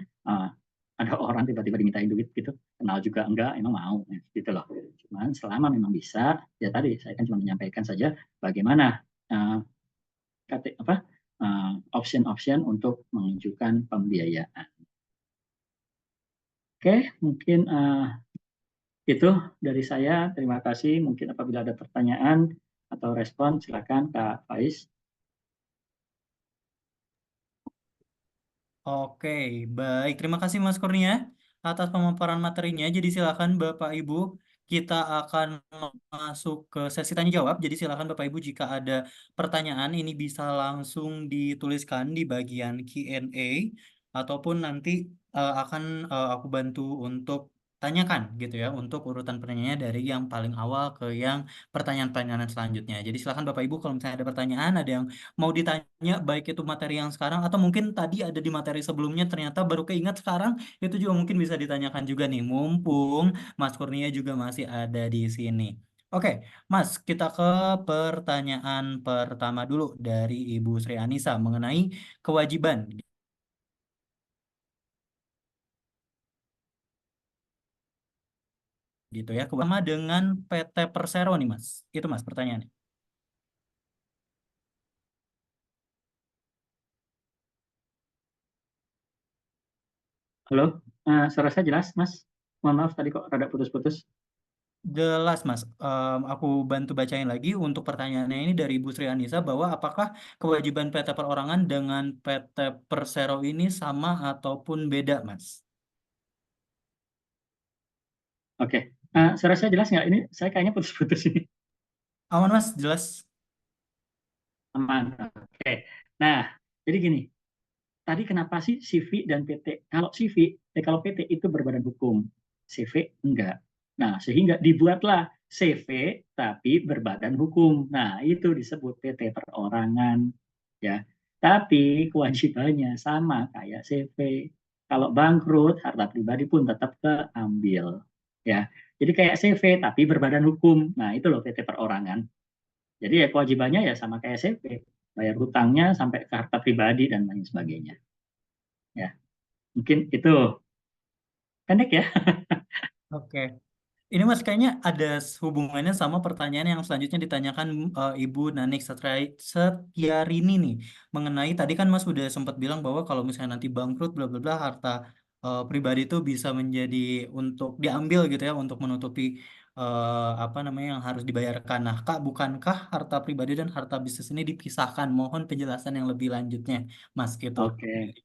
ada orang tiba-tiba dimintain duit gitu, kenal juga enggak, emang mau gitu loh. Cuman selama memang bisa, ya tadi saya kan cuma menyampaikan saja bagaimana uh, apa option-option untuk mengajukan pembiayaan. Oke, mungkin itu dari saya. Terima kasih. Mungkin apabila ada pertanyaan atau respon, silakan Kak Faiz. Oke, baik. Terima kasih Mas Kurnia atas pemaparan materinya. Jadi silakan Bapak Ibu, kita akan masuk ke sesi tanya jawab. Jadi silakan Bapak Ibu jika ada pertanyaan ini bisa langsung dituliskan di bagian Q&A ataupun nanti akan aku bantu untuk tanyakan gitu ya untuk urutan pertanyaannya dari yang paling awal ke yang pertanyaan-pertanyaan selanjutnya. Jadi silakan Bapak Ibu kalau misalnya ada pertanyaan, ada yang mau ditanya baik itu materi yang sekarang atau mungkin tadi ada di materi sebelumnya ternyata baru keingat sekarang itu juga mungkin bisa ditanyakan juga nih mumpung Mas Kurnia juga masih ada di sini. Oke, Mas, kita ke pertanyaan pertama dulu dari Ibu Sri Anissa mengenai kewajiban gitu ya. Sama dengan PT Persero nih, Mas. Itu Mas pertanyaannya. Halo, suara saya jelas, Mas? Mohon maaf tadi kok rada putus-putus. Jelas, Mas. Aku bantu bacain lagi untuk pertanyaannya ini dari Ibu Sri Anissa bahwa apakah kewajiban PT Perorangan dengan PT Persero ini sama ataupun beda, Mas? Oke, suara saya jelas nggak? Ini saya kayaknya putus-putus ini. Aman, Mas, jelas. Aman. Oke. Nah, jadi gini, tadi kenapa sih CV dan PT? Kalau CV, kalau PT itu berbadan hukum, CV enggak. Nah, sehingga dibuatlah CV tapi berbadan hukum. Nah, itu disebut PT perorangan, ya. Tapi kewajibannya sama kayak CV. Kalau bangkrut, harta pribadi pun tetap keambil, ya. Jadi kayak CV tapi berbadan hukum. Nah, itu loh PT perorangan. Jadi ya kewajibannya ya sama kayak CV, bayar hutangnya sampai ke harta pribadi dan lain sebagainya. Ya, mungkin itu pendek ya. Oke. Ini Mas kayaknya ada hubungannya sama pertanyaan yang selanjutnya ditanyakan Ibu Nanik Setiarini nih mengenai tadi kan Mas udah sempat bilang bahwa kalau misalnya nanti bangkrut bla bla bla harta pribadi itu bisa menjadi untuk diambil gitu ya untuk menutupi apa namanya yang harus dibayarkan. Nah, Kak, bukankah harta pribadi dan harta bisnis ini dipisahkan? Mohon penjelasan yang lebih lanjutnya, Mas gitu. Oke,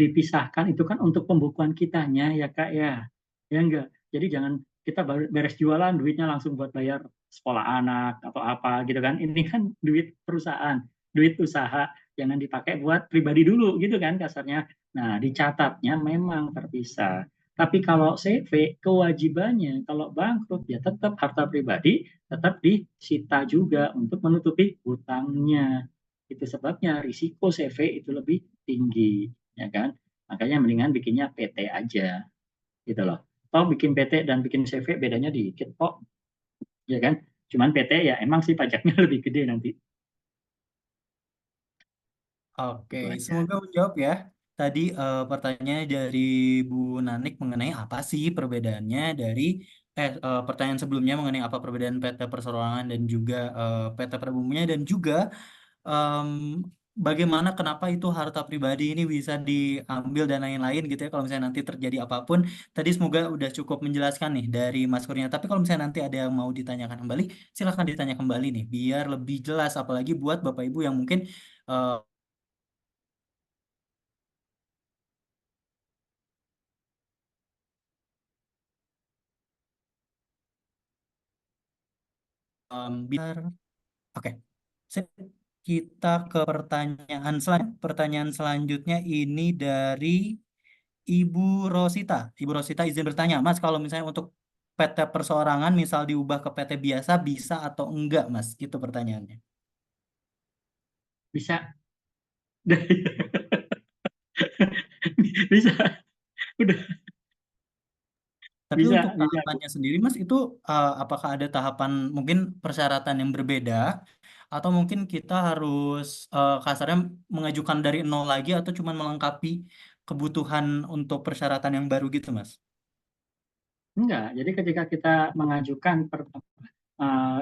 dipisahkan itu kan untuk pembukuan kitanya ya Kak ya. Ya enggak. Jadi jangan kita beres jualan duitnya langsung buat bayar sekolah anak atau apa gitu kan. Ini kan duit perusahaan, duit usaha, jangan dipakai buat pribadi dulu gitu kan kasarnya. Nah, dicatatnya memang terpisah. Tapi kalau CV kewajibannya kalau bangkrut ya tetap harta pribadi tetap disita juga untuk menutupi hutangnya. Itu sebabnya risiko CV itu lebih tinggi, ya kan? Makanya mendingan bikinnya PT aja, gitu loh. Toh bikin PT dan bikin CV bedanya dikit kok, ya kan? Cuman PT ya emang sih pajaknya lebih gede nanti. Oke, Itu aja. semoga menjawab ya. Tadi pertanyaan dari Bu Nanik mengenai apa sih perbedaannya dari pertanyaan sebelumnya mengenai apa perbedaan PT Perseroangan dan juga PT Prabumnya dan juga em, bagaimana kenapa itu harta pribadi ini bisa diambil dan lain-lain gitu ya kalau misalnya nanti terjadi apapun. Tadi semoga udah cukup menjelaskan nih dari Mas Kurnia. Tapi kalau misalnya nanti ada yang mau ditanyakan kembali, silahkan ditanya kembali nih biar lebih jelas apalagi buat Bapak Ibu yang mungkin eh, biar oke. Sip. Kita ke pertanyaan selanjutnya ini dari Ibu Rosita. Ibu Rosita izin bertanya, Mas, kalau misalnya untuk PT perseorangan misal diubah ke PT biasa bisa atau enggak, Mas? Itu pertanyaannya. Bisa. Bisa. Udah Tapi bisa untuk bisa Bu. tahapannya sendiri, Mas, itu apakah ada tahapan mungkin persyaratan yang berbeda atau mungkin kita harus kasarnya mengajukan dari nol lagi atau cuma melengkapi kebutuhan untuk persyaratan yang baru gitu, Mas? Enggak. Jadi ketika kita mengajukan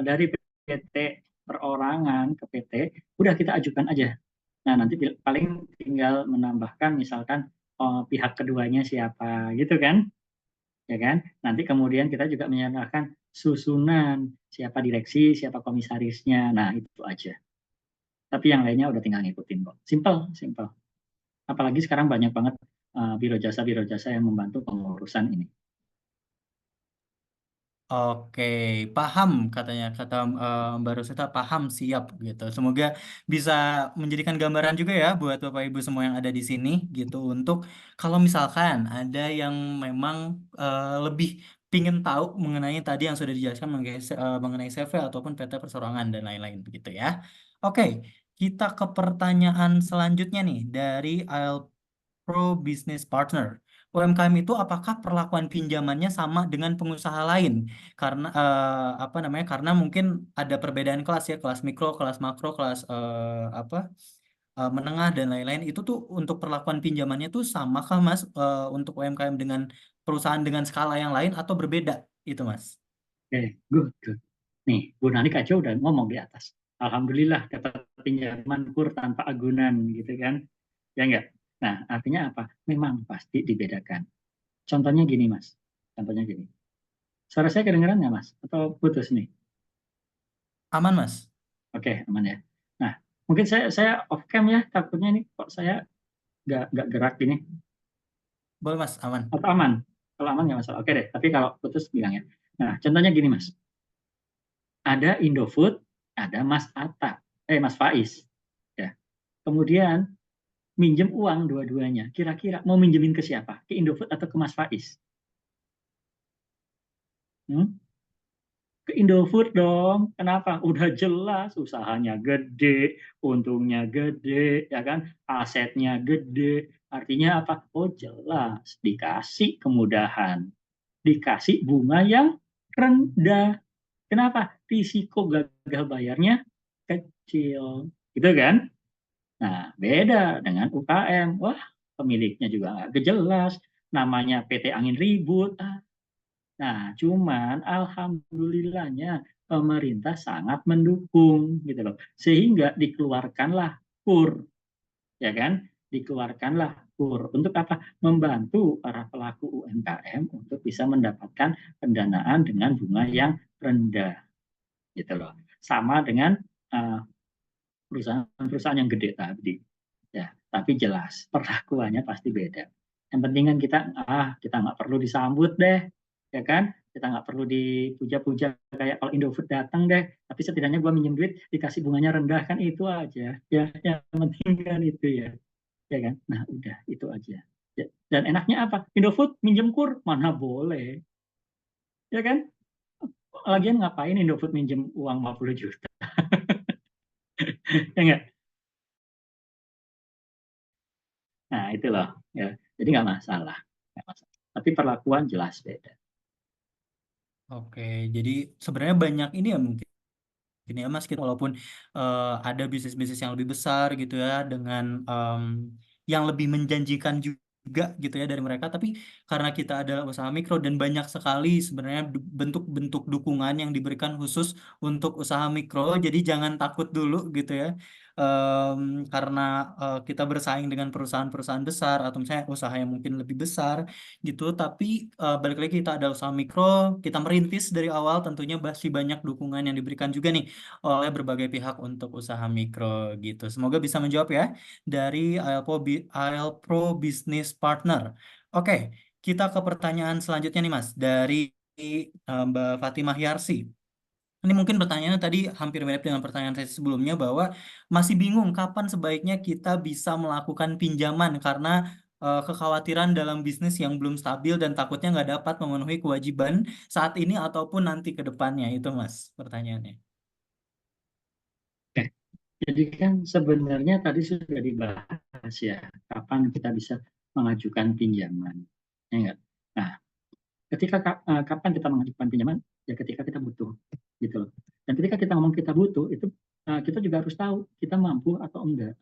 dari PT perorangan ke PT, udah kita ajukan aja. Nah, nanti paling tinggal menambahkan misalkan pihak keduanya siapa gitu kan, ya kan? Nanti kemudian kita juga menyerahkan susunan siapa direksi, siapa komisarisnya. Nah, itu aja. Tapi yang lainnya udah tinggal ngikutin kok. Simple, simple. Apalagi sekarang banyak banget biro jasa yang membantu pengurusan ini. Oke, paham katanya kata Mbak Rosita paham siap gitu. Semoga bisa menjadikan gambaran juga ya buat Bapak Ibu semua yang ada di sini gitu untuk kalau misalkan ada yang memang lebih pingin tahu mengenai tadi yang sudah dijelaskan mengenai CV ataupun PT Perserorangan dan lain-lain begitu ya. Oke, kita ke pertanyaan selanjutnya nih dari Pro Business Partner. UMKM itu apakah perlakuan pinjamannya sama dengan pengusaha lain? Karena apa namanya? Karena mungkin ada perbedaan kelas ya, kelas mikro, kelas makro, kelas menengah dan lain-lain. Itu tuh untuk perlakuan pinjamannya tuh samakah Mas untuk UMKM dengan perusahaan dengan skala yang lain atau berbeda? Itu Mas. Oke, good, good. Nih, Bu Nani Kacau udah ngomong di atas. Alhamdulillah dapat pinjaman kur tanpa agunan gitu kan. Ya enggak? Nah, artinya apa? Memang pasti dibedakan. Contohnya gini, Mas. Contohnya gini. Suara saya kedengeran nggak, Mas? Atau putus nih? Aman Mas? Oke, aman ya. Nah, mungkin saya off cam ya. Takutnya ini kok saya nggak gerak ini. Boleh Mas, aman. Atau aman? Kalau aman nggak masalah. Oke deh. Tapi kalau putus bilang ya. Nah, contohnya gini, Mas. Ada Indofood, ada Mas Atta, Mas Faiz. Ya. Kemudian minjem uang dua-duanya. Kira-kira mau minjemin ke siapa? Ke Indofood atau ke Mas Faiz? Hmm? Ke Indofood dong. Kenapa? Udah jelas usahanya gede, untungnya gede, ya kan? Asetnya gede. Artinya apa? Oh jelas, dikasih kemudahan, dikasih bunga yang rendah. Kenapa? Risiko gagal bayarnya kecil, gitu kan? Nah, beda dengan UKM. Wah, pemiliknya juga nggak jelas. Namanya PT Angin Ribut. Nah, cuman alhamdulillahnya pemerintah sangat mendukung gitu loh. Sehingga dikeluarkanlah KUR, ya kan? Dikeluarkanlah KUR untuk apa? Membantu para pelaku UMKM untuk bisa mendapatkan pendanaan dengan bunga yang rendah gitu loh. Sama dengan uh, perusahaan-perusahaan yang gede tadi. Ya, tapi jelas perlakuannya pasti beda. Yang penting kan kita nggak perlu disambut deh, ya kan? Kita nggak perlu dipuja-puja kayak kalau Indofood datang deh. Tapi setidaknya gue minjem duit dikasih bunganya rendah kan itu aja. Ya, yang penting kan itu ya, ya kan? Nah udah itu aja. Ya, dan enaknya apa? Indofood minjem kur mana boleh, ya kan? Lagian ngapain Indofood minjem uang 50 juta, ya nggak? Nah, itu loh. Ya. Jadi nggak masalah. Nggak masalah. Tapi perlakuan jelas beda. Oke, jadi sebenarnya banyak ini ya mungkin gini ya Mas, kita walaupun ada bisnis-bisnis yang lebih besar gitu ya dengan yang lebih menjanjikan juga gitu ya dari mereka, tapi karena kita adalah usaha mikro dan banyak sekali sebenarnya bentuk-bentuk dukungan yang diberikan khusus untuk usaha mikro, jadi jangan takut dulu gitu ya. Karena kita bersaing dengan perusahaan-perusahaan besar atau misalnya usaha yang mungkin lebih besar gitu, tapi balik lagi kita ada usaha mikro, kita merintis dari awal tentunya masih banyak dukungan yang diberikan juga nih oleh berbagai pihak untuk usaha mikro gitu. Semoga bisa menjawab ya dari AL Pro Business Partner. Oke, kita ke pertanyaan selanjutnya nih Mas dari Mbak Fatimah Yarsi. Ini mungkin pertanyaannya tadi hampir mirip dengan pertanyaan saya sebelumnya bahwa masih bingung kapan sebaiknya kita bisa melakukan pinjaman karena kekhawatiran dalam bisnis yang belum stabil dan takutnya nggak dapat memenuhi kewajiban saat ini ataupun nanti ke depannya. Itu Mas pertanyaannya. Oke. Jadi kan sebenarnya tadi sudah dibahas ya, kapan kita bisa mengajukan pinjaman. Ya enggak? Nah, kapan kita mengajukan pinjaman? Ya ketika kita butuh, gitu loh. Dan ketika kita ngomong kita butuh, itu kita juga harus tahu kita mampu atau enggak.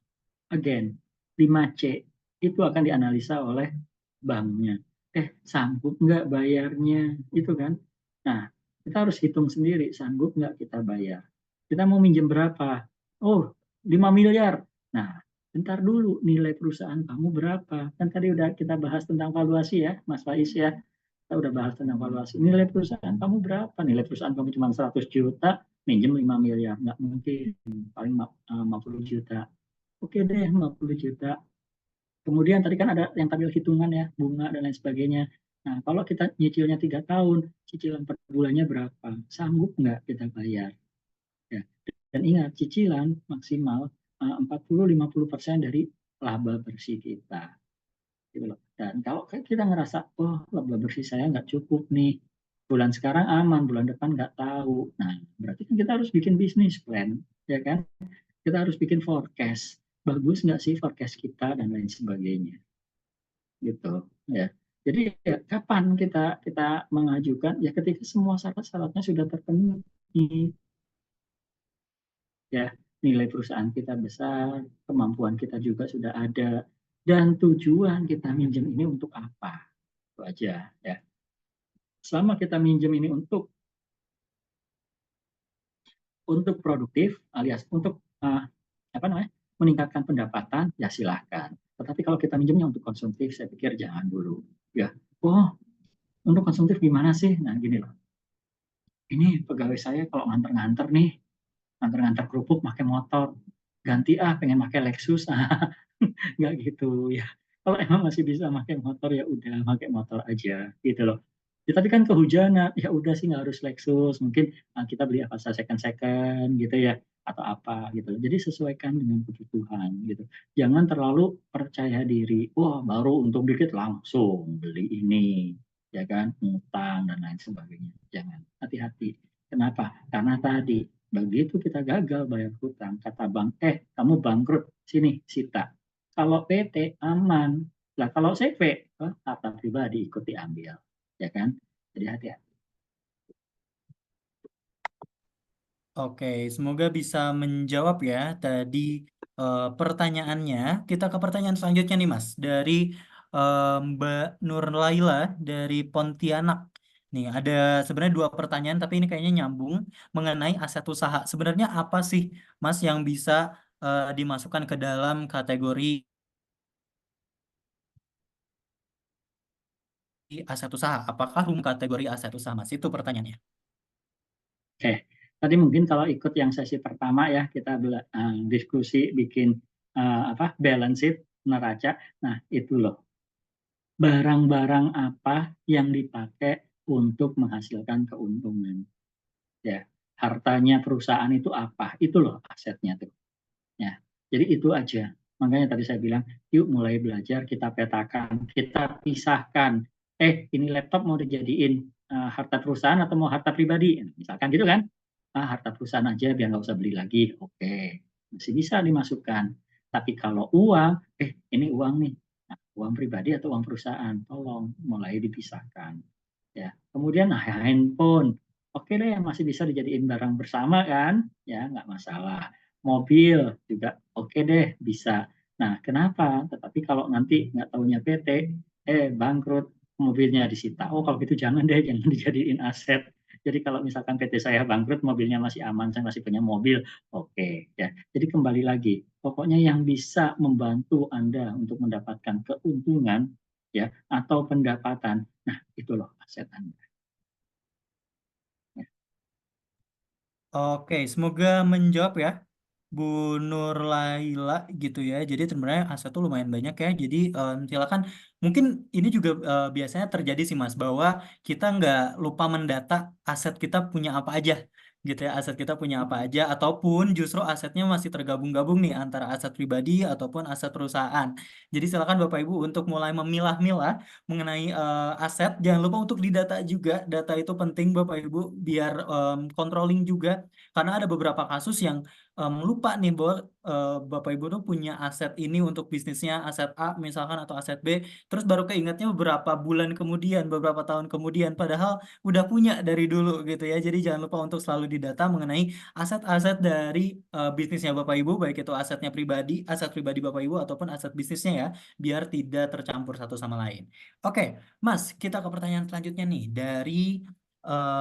Again, 5C. itu akan dianalisa oleh banknya. Sanggup nggak bayarnya? Itu kan. Nah, kita harus hitung sendiri, sanggup nggak kita bayar. Kita mau minjem berapa? Oh, 5 miliar. Nah, bentar dulu, nilai perusahaan kamu berapa? Kan tadi udah kita bahas tentang valuasi ya, Mas Faiz ya. Kita udah bahas tentang valuasi. Nilai perusahaan kamu berapa? Nilai perusahaan kamu cuma 100 juta, minjem 5 miliar. Nggak mungkin, paling 50 juta. Oke deh, 50 juta. Kemudian tadi kan ada yang tampil hitungan ya, bunga dan lain sebagainya. Nah, kalau kita nyicilnya 3 tahun, cicilan per bulannya berapa? Sanggup nggak kita bayar? Ya. Dan ingat, cicilan maksimal 40-50% dari laba bersih kita. Gitu loh. Dan kalau kita ngerasa, oh laba bersih saya nggak cukup nih, bulan sekarang aman, bulan depan nggak tahu. Nah, berarti kan kita harus bikin bisnis plan, ya kan? Kita harus bikin forecast. Bagus nggak sih forecast kita dan lain sebagainya gitu ya. Jadi ya, kapan kita kita mengajukan ya ketika semua syarat-syaratnya sudah terpenuhi ya, nilai perusahaan kita besar, kemampuan kita juga sudah ada, dan tujuan kita minjem ini untuk apa, itu aja ya. Selama kita minjem ini untuk produktif alias untuk apa namanya, meningkatkan pendapatan ya silahkan. Tetapi kalau kita minjemnya untuk konsumtif, saya pikir jangan dulu ya. Oh, untuk konsumtif gimana sih? Nah gini loh, ini pegawai saya kalau nganter-nganter nih, nganter-nganter kerupuk pakai motor, ganti pengen pakai Lexus, nggak gitu ya. Kalau emang masih bisa pakai motor ya udah pakai motor aja gitu loh. Ya, tapi kan kehujanan, ya udah sih nggak harus Lexus, mungkin kita beli apa second second gitu ya atau apa gitu. Jadi sesuaikan dengan kebutuhan gitu. Jangan terlalu percaya diri, wah baru untuk dikit langsung beli ini, ya kan, ngutang dan lain sebagainya. Jangan, hati-hati. Kenapa? Karena tadi begitu kita gagal bayar hutang, kata bank, kamu bangkrut, sini sita. Kalau PT aman, lah kalau CV, harta pribadi ikut diambil, ya kan? Jadi hati-hati. Oke, semoga bisa menjawab ya tadi pertanyaannya. Kita ke pertanyaan selanjutnya nih Mas, dari Mbak Nur Laila dari Pontianak. Nih, ada sebenarnya dua pertanyaan, tapi ini kayaknya nyambung mengenai aset usaha. Sebenarnya apa sih Mas yang bisa dimasukkan ke dalam kategori aset usaha? Apakah kategori aset usaha Mas? Itu pertanyaannya. Oke, tadi mungkin kalau ikut yang sesi pertama ya, kita diskusi bikin apa balance sheet neraca. Nah, itu loh. Barang-barang apa yang dipakai untuk menghasilkan keuntungan. Ya, hartanya perusahaan itu apa? Itu loh asetnya tuh. Ya, jadi itu aja. Makanya tadi saya bilang, yuk mulai belajar, kita petakan, kita pisahkan. Ini laptop mau dijadiin harta perusahaan atau mau harta pribadi? Misalkan gitu kan? Harta perusahaan aja biar nggak usah beli lagi. Oke, masih bisa dimasukkan. Tapi kalau uang, ini uang nih. Nah, uang pribadi atau uang perusahaan? Tolong mulai dipisahkan. Ya, kemudian handphone. Oke deh, masih bisa dijadiin barang bersama kan? Ya, nggak masalah. Mobil juga oke deh, bisa. Nah, kenapa? Tetapi kalau nanti nggak tahunya PT, bangkrut, mobilnya disita. Oh, kalau gitu jangan deh, jangan dijadiin aset. Jadi kalau misalkan PT saya bangkrut, mobilnya masih aman, saya masih punya mobil, oke ya. Jadi kembali lagi, pokoknya yang bisa membantu Anda untuk mendapatkan keuntungan ya atau pendapatan. Nah, itu loh aset Anda. Ya. Oke, semoga menjawab ya Bu Nur Laila gitu ya. Jadi sebenarnya aset tuh lumayan banyak ya. Jadi silakan. Mungkin ini juga biasanya terjadi sih Mas bahwa kita nggak lupa mendata aset kita punya apa aja gitu ya. Aset kita punya apa aja ataupun justru asetnya masih tergabung-gabung nih antara aset pribadi ataupun aset perusahaan. Jadi silakan Bapak Ibu untuk mulai memilah-milah mengenai aset. Jangan lupa untuk didata juga. Data itu penting Bapak Ibu biar controlling juga karena ada beberapa kasus yang lupa nih bahwa Bapak Ibu tuh punya aset ini untuk bisnisnya, aset A misalkan atau aset B, terus baru keingetnya beberapa bulan kemudian, beberapa tahun kemudian, padahal udah punya dari dulu gitu ya. Jadi jangan lupa untuk selalu didata mengenai aset-aset dari bisnisnya Bapak Ibu, baik itu asetnya pribadi, aset pribadi Bapak Ibu ataupun aset bisnisnya ya, biar tidak tercampur satu sama lain. Oke, Mas, kita ke pertanyaan selanjutnya nih dari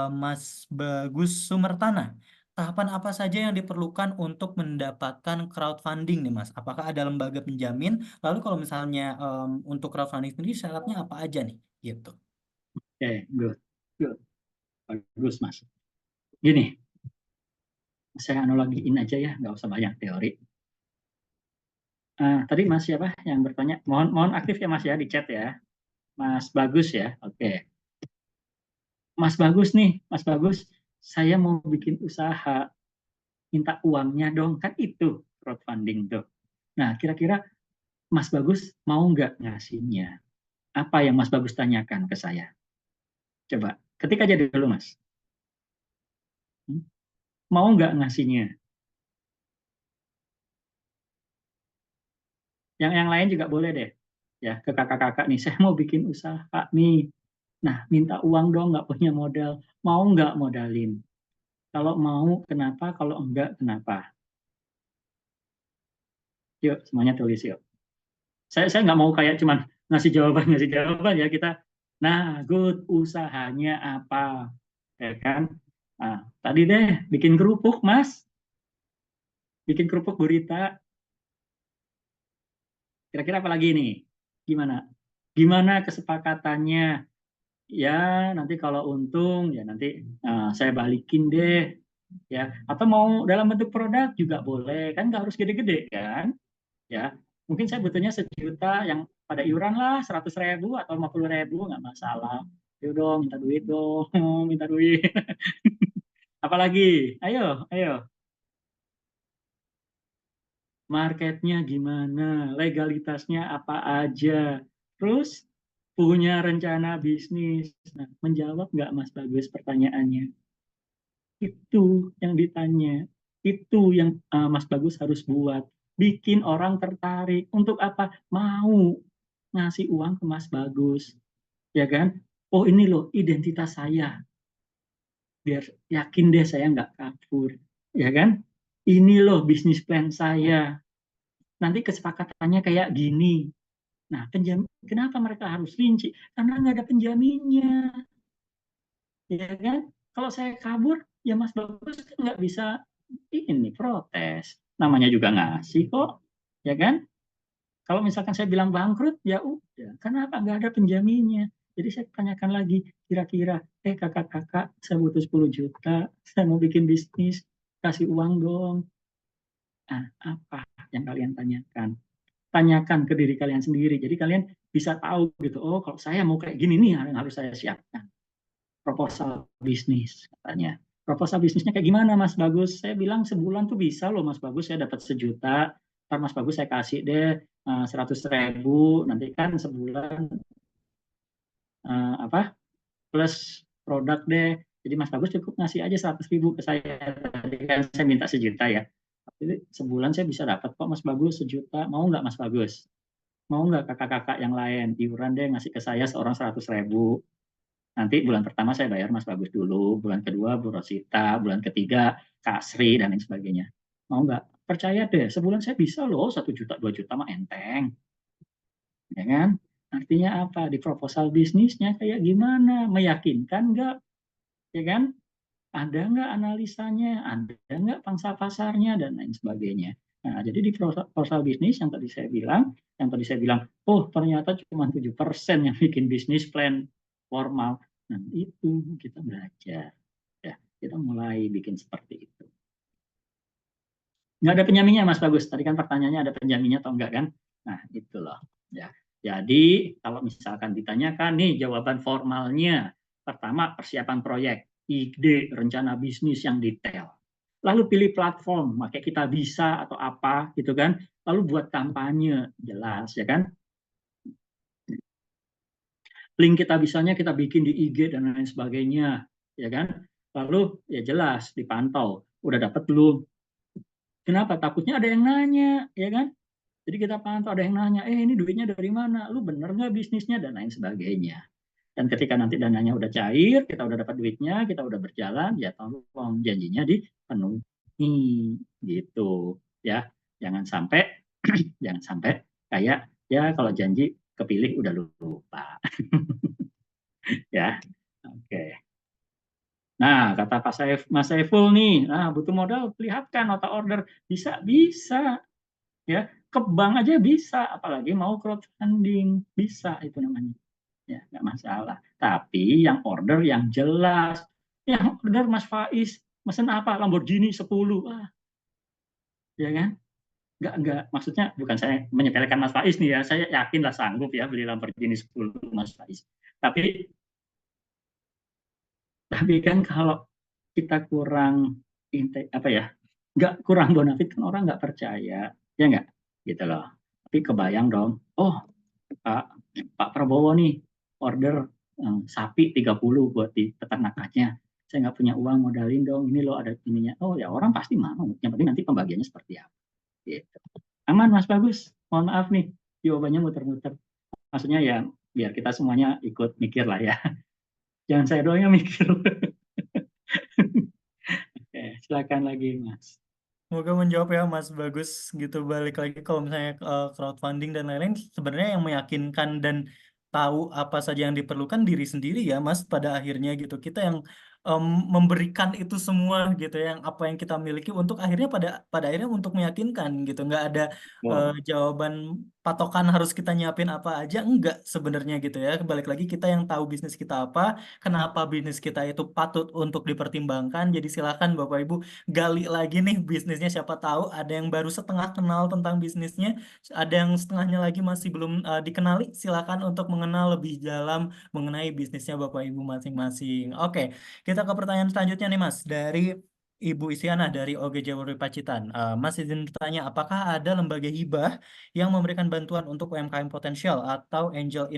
Mas Bagus Sumertana. Tahapan apa saja yang diperlukan untuk mendapatkan crowdfunding nih Mas? Apakah ada lembaga penjamin? Lalu kalau misalnya untuk crowdfunding sendiri syaratnya apa aja nih? Gitu. Oke, good, good, bagus Mas. Gini, saya analogiin aja ya, nggak usah banyak teori. Tadi Mas siapa yang bertanya? Mohon mohon aktif ya Mas ya di chat ya. Mas Bagus ya. Oke. Mas Bagus nih, Mas Bagus, saya mau bikin usaha, minta uangnya dong, kan itu crowdfunding tuh. Nah, kira-kira Mas Bagus mau nggak ngasihnya? Apa yang Mas Bagus tanyakan ke saya? Coba, ketik aja dulu Mas. Mau nggak ngasihnya? Yang lain juga boleh deh. Ya, ke kakak-kakak nih, saya mau bikin usaha nih. Nah, minta uang dong, nggak punya modal. Mau nggak modalin? Kalau mau, kenapa? Kalau enggak, kenapa? Yuk, semuanya tulis yuk. Saya nggak mau kayak cuman ngasih jawaban ya kita. Nah, good usahanya apa, ya kan? Nah, tadi deh bikin kerupuk, Mas, bikin kerupuk gurita. Kira-kira apa lagi nih? Gimana? Gimana kesepakatannya? Ya, nanti kalau untung ya nanti saya balikin deh, ya. Atau mau dalam bentuk produk juga boleh, kan nggak harus gede-gede kan? Ya, mungkin saya butuhnya 1 juta yang pada iuran lah 100.000 atau 50.000 nggak masalah. Yuk dong, minta duit dong, minta duit. Apalagi? Ayo, ayo. Marketnya gimana? Legalitasnya apa aja? Terus punya rencana bisnis. Nah, menjawab nggak Mas Bagus pertanyaannya? Itu yang ditanya. Itu yang Mas Bagus harus buat. Bikin orang tertarik. Untuk apa? Mau ngasih uang ke Mas Bagus, ya kan? Oh ini loh identitas saya, biar yakin deh saya nggak kabur, ya kan? Ini loh bisnis plan saya. Nanti kesepakatannya kayak gini. Nah, kenapa mereka harus rinci? Karena nggak ada penjaminnya, ya kan? Kalau saya kabur, ya Mas Bagus kan nggak bisa ini protes. Namanya juga ngasih kok, ya kan? Kalau misalkan saya bilang bangkrut, ya udah. Kenapa nggak ada penjaminnya? Jadi saya tanyakan lagi, kira-kira, kakak-kakak, saya butuh 10 juta, saya mau bikin bisnis, kasih uang dong. Nah, apa yang kalian tanyakan? Tanyakan ke diri kalian sendiri. Jadi kalian bisa tahu gitu, oh kalau saya mau kayak gini nih yang harus saya siapkan. Proposal bisnis katanya. Proposal bisnisnya kayak gimana Mas Bagus? Saya bilang sebulan tuh bisa loh Mas Bagus, saya dapat 1 juta. Ntar Mas Bagus saya kasih deh 100.000, nanti kan sebulan apa plus produk deh. Jadi Mas Bagus cukup ngasih aja 100.000 ke saya. Tadi kan saya minta 1 juta ya. Jadi sebulan saya bisa dapat kok Mas Bagus 1 juta. Mau nggak Mas Bagus? Mau nggak kakak-kakak yang lain iuran deh ngasih ke saya seorang 100.000. Nanti bulan pertama saya bayar Mas Bagus dulu, bulan kedua Bu Rosita, bulan ketiga Kak Sri dan lain sebagainya. Mau nggak? Percaya deh, sebulan saya bisa loh 1 juta 2 juta mah enteng, ya kan? Artinya apa? Di proposal bisnisnya kayak gimana? Meyakinkan nggak? Ya kan? Ada nggak analisanya? Ada nggak pangsa pasarnya dan lain sebagainya? Nah, jadi di proposal bisnis yang tadi saya bilang, oh ternyata cuma 7% yang bikin bisnis plan formal. Nah, itu kita belajar. Ya, kita mulai bikin seperti itu. Nggak ada penjaminnya, Mas Bagus. Tadi kan pertanyaannya ada penjaminnya atau enggak kan? Nah, itu loh. Ya. Jadi, kalau misalkan ditanyakan nih jawaban formalnya, pertama persiapan proyek, ide, rencana bisnis yang detail. Lalu pilih platform, pakai kita bisa atau apa gitu kan. Lalu buat kampanye, jelas ya kan. Link kita bisanya kita bikin di IG dan lain sebagainya, ya kan. Lalu ya jelas dipantau, udah dapat belum Kenapa? Takutnya ada yang nanya, ya kan? Jadi kita pantau ada yang nanya, ini duitnya dari mana? Lu bener nggak bisnisnya dan lain sebagainya. Dan ketika nanti dananya udah cair, kita udah dapat duitnya, kita udah berjalan, ya tolong janjinya dipenuhi gitu, ya. Jangan sampai jangan sampai kayak ya kalau janji kepilih udah lupa, ya. Oke. Nah, kata Mas Saiful nih, butuh modal, perlihatkan nota order. Bisa, bisa, ya. Ke bank aja bisa, apalagi mau crowdfunding, bisa itu namanya. Ya, nggak masalah. Tapi yang order yang jelas. Yang order Mas Faiz, mesen apa? Lamborghini 10. Ya kan? Nggak. Maksudnya bukan saya menyepelekan Mas Faiz nih ya. Saya yakin lah sanggup ya beli Lamborghini 10 Mas Faiz. Tapi kan kalau kita kurang apa ya, nggak kurang bonafit kan orang nggak percaya, ya nggak, gitu loh. Tapi kebayang dong, oh Pak Pak Prabowo nih order sapi 30 buat di peternakannya. Saya nggak punya uang modalin dong, ini loh ada ininya. Oh ya orang pasti mau. Yang penting nanti pembagiannya seperti apa. Gitu. Aman Mas Bagus. Mohon maaf nih, jawabannya muter-muter. Maksudnya ya biar kita semuanya ikut mikir lah ya. Jangan saya doang yang mikir. Oke, silakan lagi Mas. Semoga menjawab ya Mas Bagus gitu. Balik lagi kalau misalnya crowdfunding dan lain-lain sebenarnya yang meyakinkan dan tahu apa saja yang diperlukan diri sendiri ya Mas pada akhirnya gitu. Kita yang em, memberikan itu semua gitu ya, yang apa yang kita miliki untuk akhirnya pada pada akhirnya untuk meyakinkan gitu. Nggak ada Wow. jawaban patokan harus kita nyiapin apa aja enggak sebenarnya gitu ya. Balik lagi kita yang tahu bisnis kita apa, kenapa bisnis kita itu patut untuk dipertimbangkan. Jadi silakan Bapak Ibu gali lagi nih bisnisnya, siapa tahu ada yang baru setengah kenal tentang bisnisnya, ada yang setengahnya lagi masih belum dikenali, silakan untuk mengenal lebih dalam mengenai bisnisnya Bapak Ibu masing-masing. Oke, kita ke pertanyaan selanjutnya nih Mas, dari Ibu Isyana dari OG Jaluri Pacitan. Mas izin bertanya, apakah ada lembaga hibah yang memberikan bantuan untuk UMKM potensial atau angel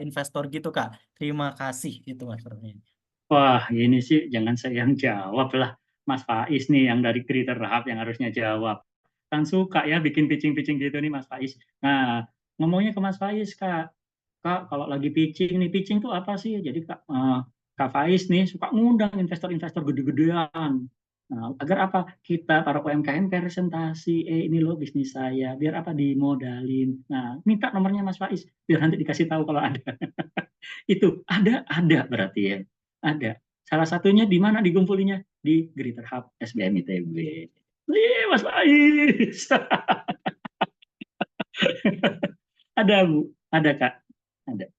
investor gitu Kak? Terima kasih itu Mas pertanyaannya. Wah, ini sih jangan saya yang jawab lah. Mas Faiz nih yang dari Kriter Rahab yang harusnya jawab. Kan suka ya bikin pitching-pitching gitu nih Mas Faiz. Nah, ngomongnya ke Mas Faiz, Kak. Kak, kalau lagi pitching nih, pitching tuh apa sih? Jadi Kak Faiz nih suka ngundang investor-investor gede-gedean. Nah, agar apa? Kita para UMKM presentasi, ini loh bisnis saya, biar apa dimodalin. Nah, minta nomornya Mas Faiz, biar nanti dikasih tahu kalau ada. Itu ada berarti ya. Ada. Salah satunya di mana digumpulinya? Di Greater Hub SBM ITB. Wih, Mas Faiz. Ada, Bu. Ada, Kak. Ada.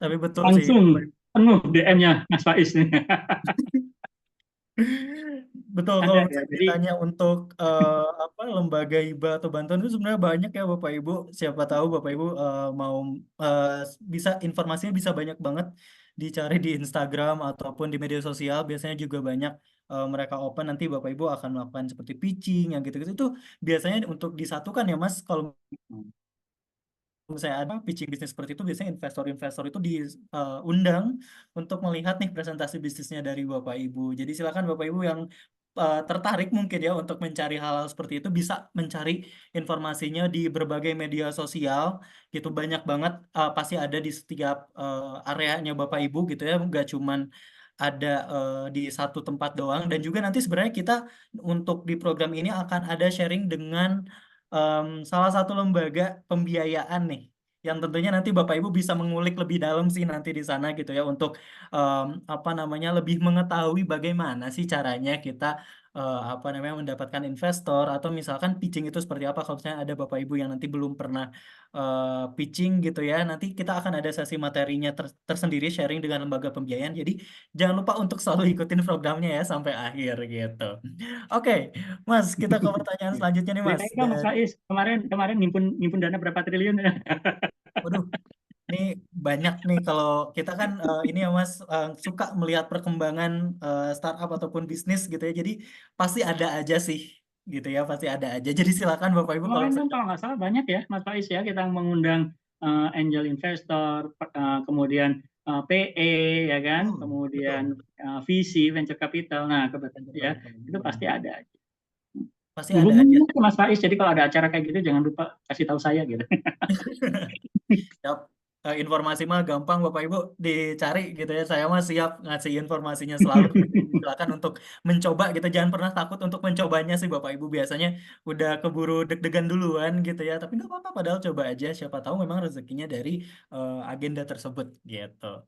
Tapi betul sih, Langsung Bapak Ibu. penuh DM-nya Mas Faiz nih. Betul, kalau Ada ya. misalnya Jadi, ditanya untuk apa lembaga hibah atau bantuan itu sebenarnya banyak ya Bapak Ibu. Siapa tahu Bapak Ibu mau eh, bisa informasinya bisa banyak banget dicari di Instagram ataupun di media sosial. Biasanya juga banyak mereka open, nanti Bapak Ibu akan melakukan seperti pitching yang gitu-gitu itu biasanya untuk disatukan ya Mas. Kalau misalnya ada pitching bisnis seperti itu, biasanya investor-investor itu diundang untuk melihat nih presentasi bisnisnya dari Bapak Ibu. Jadi silakan Bapak Ibu yang tertarik mungkin ya untuk mencari hal-hal seperti itu bisa mencari informasinya di berbagai media sosial gitu, banyak banget pasti ada di setiap areanya Bapak Ibu gitu ya, nggak cuman ada di satu tempat doang. Dan juga nanti sebenarnya kita untuk di program ini akan ada sharing dengan salah satu lembaga pembiayaan nih, yang tentunya nanti Bapak Ibu bisa mengulik lebih dalam sih nanti di sana gitu ya, untuk apa namanya lebih mengetahui bagaimana sih caranya kita apa namanya mendapatkan investor, atau misalkan pitching itu seperti apa. Kalau misalnya ada Bapak Ibu yang nanti belum pernah pitching gitu ya, nanti kita akan ada sesi materinya tersendiri sharing dengan lembaga pembiayaan. Jadi jangan lupa untuk selalu ikutin programnya ya sampai akhir gitu. Oke, Mas, kita ke pertanyaan selanjutnya nih, Mas. ceritain dong Mas Faiz, kemarin kemarin nimpun dana berapa triliun ya? Waduh, ini banyak nih kalau kita kan ini ya Mas, suka melihat perkembangan startup ataupun bisnis gitu ya. Jadi pasti ada aja sih gitu ya, pasti ada aja. Jadi silakan Bapak Ibu kalau Kemarin kan misalnya. kalau nggak salah banyak ya Mas Faiz ya kita mengundang angel investor, kemudian PE ya kan, Oh, kemudian betul. VC venture capital. Nah, kebetulan Betul, ya betul, itu betul. pasti ada. Pasti ada aja. Hubungin ke Mas Faiz, jadi kalau ada acara kayak gitu jangan lupa kasih tahu saya gitu. Siap. Informasi mah gampang Bapak Ibu dicari gitu ya. Saya mah siap ngasih informasinya selalu gitu. Silakan untuk mencoba gitu. Jangan pernah takut untuk mencobanya sih Bapak Ibu. Biasanya udah keburu deg-degan duluan gitu ya. Tapi nggak apa-apa padahal coba aja. Siapa tahu memang rezekinya dari agenda tersebut gitu.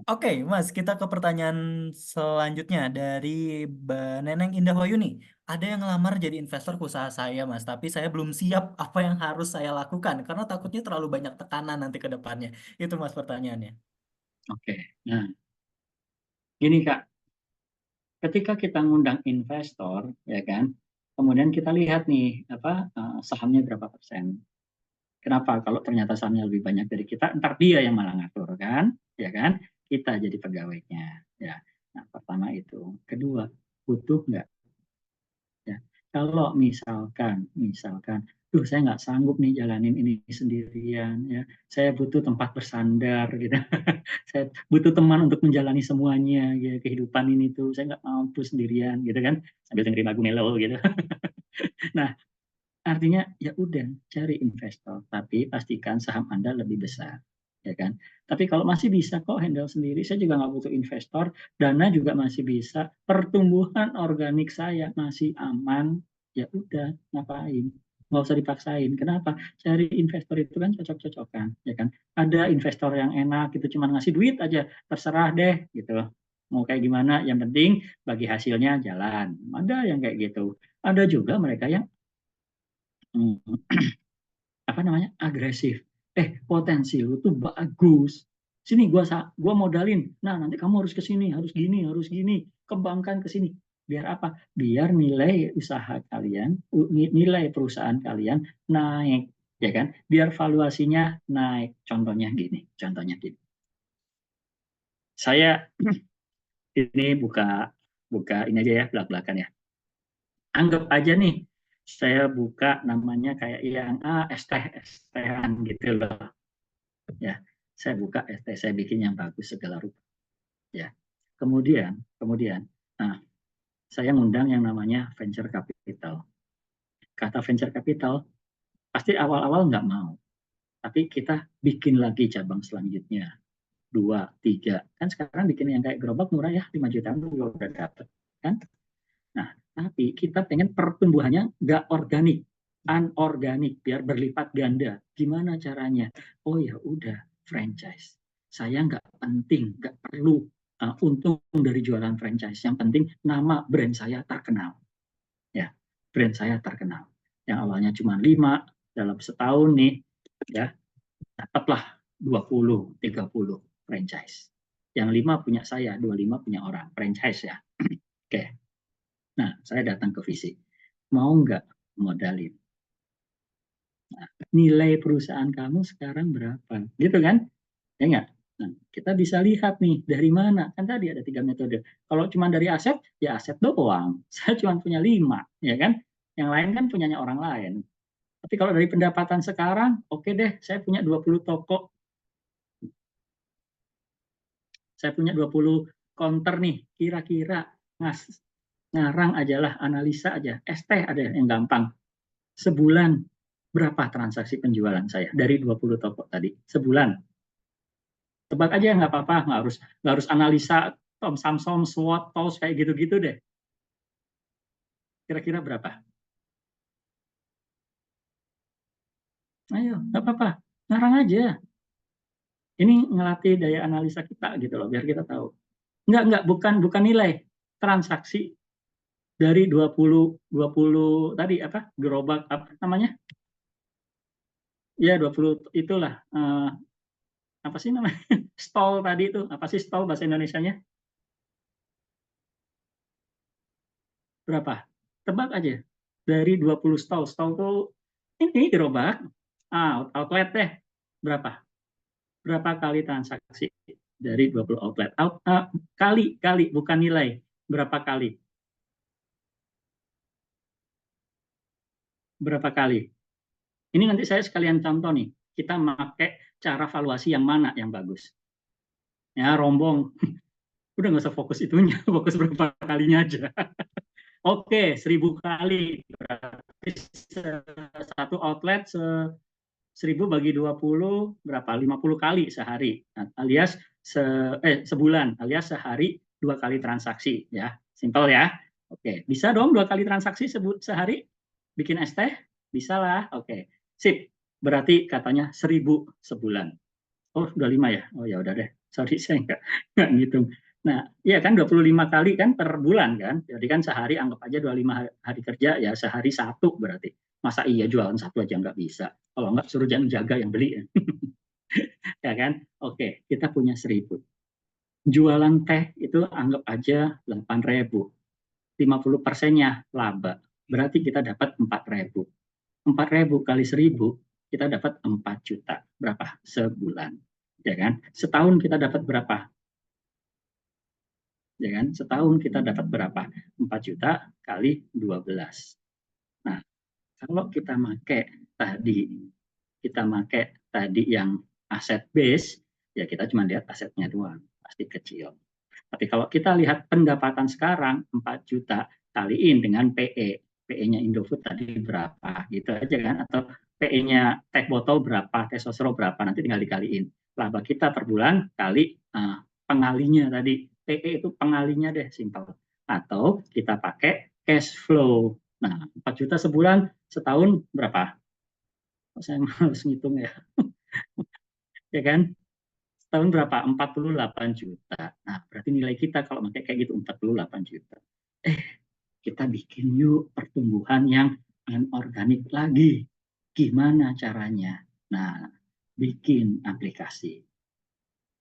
Oke, Mas, kita ke pertanyaan selanjutnya dari Mbak Neneng Indah Wayuni. Ada yang ngelamar jadi investor ke usaha saya, Mas, tapi saya belum siap apa yang harus saya lakukan karena takutnya terlalu banyak tekanan nanti ke depannya. Itu, Mas, pertanyaannya. Oke, nah gini Kak, ketika kita ngundang investor, ya kan, kemudian kita lihat nih apa sahamnya berapa persen. Kenapa? Kalau ternyata sahamnya lebih banyak dari kita, ntar dia yang malah ngatur kan, ya kan? Kita jadi pegawainya, ya. Nah, pertama itu. Kedua, butuh nggak? Ya. Kalau misalkan, duh saya nggak sanggup nih jalanin ini sendirian, ya. Saya butuh tempat bersandar, gitu. Saya butuh teman untuk menjalani semuanya, ya. Kehidupan ini tuh saya nggak mampu sendirian, gitu kan? Sambil dengerin lagu melo, gitu. Nah, artinya ya udah cari investor, tapi pastikan saham Anda lebih besar, ya kan? Tapi kalau masih bisa kok handle sendiri, saya juga nggak butuh investor, dana juga masih bisa, pertumbuhan organik saya masih aman, ya udah ngapain? Nggak usah dipaksain. Kenapa? Cari investor itu kan cocok-cocokan, ya kan? Ada investor yang enak, itu cuma ngasih duit aja, terserah deh, gitu. Mau kayak gimana? Yang penting bagi hasilnya jalan. Ada yang kayak gitu. Ada juga mereka yang apa namanya agresif. Potensi lu tuh bagus. Sini gua modalin. Nah, nanti kamu harus ke sini, harus gini, kembangkan ke sini. Biar apa? Biar nilai usaha kalian, nilai perusahaan kalian naik, ya kan? Biar valuasinya naik. Contohnya gini. Saya ini buka buka ini aja ya, belak-belakan ya. Anggap aja nih, saya buka namanya kayak yang es tehan gitu loh. Ya, saya buka ST, saya bikin yang bagus segala rupa. Ya, kemudian, nah, saya ngundang yang namanya venture capital. Kata venture capital, pasti awal-awal nggak mau, tapi kita bikin lagi cabang selanjutnya, dua, tiga. Kan sekarang bikin yang kayak gerobak murah ya, 5 jutaan juga udah dapet. Kan? Nah, tapi kita pengen pertumbuhannya nggak organik, anorganik, biar berlipat ganda. Gimana caranya? Oh ya udah, franchise. Saya nggak penting, nggak perlu untung dari jualan franchise. Yang penting nama brand saya terkenal. Ya, brand saya terkenal. Yang awalnya cuma 5, dalam setahun nih, ya dapatlah 20, 30 franchise. Yang 5 punya saya, 25 punya orang, franchise ya. Oke. Nah, saya datang ke visi. Mau nggak modalin? Nah, nilai perusahaan kamu sekarang berapa? Gitu kan? Ya nggak? Nah, kita bisa lihat nih dari mana. Kan tadi ada 3 metode. Kalau cuma dari aset, ya aset doang. Saya cuma punya 5, ya kan? Yang lain kan punyanya orang lain. Tapi kalau dari pendapatan sekarang, oke deh, saya punya 20 toko, saya punya 20 counter nih, kira-kira ngarang aja lah, analisa aja. ST ada yang gampang. Sebulan berapa transaksi penjualan saya dari 20 toko tadi sebulan? Tebak aja nggak apa-apa, nggak harus analisa Tom Samsom, SWOT, TOS kayak gitu-gitu deh. Kira-kira berapa? Ayo, nggak apa-apa, ngarang aja. Ini ngelatih daya analisa kita gitu loh, biar kita tahu. Nggak, bukan nilai transaksi dari 20 tadi apa gerobak apa namanya? Ya 20 itulah apa sih namanya? Stall tadi itu. Apa sih stall bahasa Indonesianya? Berapa? Tebak aja. Dari 20 stall. Stall tuh ini gerobak. Outlet deh. Berapa? Berapa kali transaksi dari 20 outlet? Kali, bukan nilai. Berapa kali? Berapa kali? Ini nanti saya sekalian contoh nih. Kita pakai cara valuasi yang mana yang bagus. Ya, rombong. Udah nggak usah fokus itunya, fokus berapa kalinya aja. Oke, 1000 kali. Berarti satu outlet 1000 bagi 20 berapa? 50 kali sehari. Nah, alias sebulan, alias sehari 2 kali transaksi ya. Simpel ya. Oke, bisa dong 2 kali transaksi sehari? Bikin es teh? Bisa lah. Oke. Sip. Berarti katanya 1000 sebulan. Oh, 25 ya? Oh ya udah deh. Sorry, saya nggak ngitung. Nah, iya kan 25 kali kan per bulan kan? Jadi kan sehari anggap aja 25 hari kerja ya sehari satu berarti. Masa iya jualan satu aja nggak bisa? Kalau nggak suruh jangan jaga yang beli. Ya kan? Oke, kita punya 1000. Jualan teh itu anggap aja 8.000. 50%-nya laba. Berarti kita dapat 4.000. 4.000 kali 1000 kita dapat 4 juta. Berapa? Sebulan. Ya kan? Setahun kita dapat berapa? Ya kan? Setahun kita dapat berapa? 4 juta kali 12. Nah, kalau kita make tadi yang aset base, ya kita cuma lihat asetnya doang, pasti kecil. Tapi kalau kita lihat pendapatan sekarang 4 juta kaliin dengan PE. PE-nya Indofood tadi berapa gitu aja kan, atau PE-nya teh botol berapa, teh sosro berapa, nanti tinggal dikaliin. Laba kita per bulan kali pengalinya tadi. PE itu pengalinya deh, simpel. Atau kita pakai cash flow. Nah, 4 juta sebulan, setahun berapa? Saya harus ngitung ya. Ya kan? Setahun berapa? 48 juta. Nah, berarti nilai kita kalau pakai kayak gitu 48 juta. Kita bikin yuk pertumbuhan yang anorganik lagi. Gimana caranya? Nah, bikin aplikasi.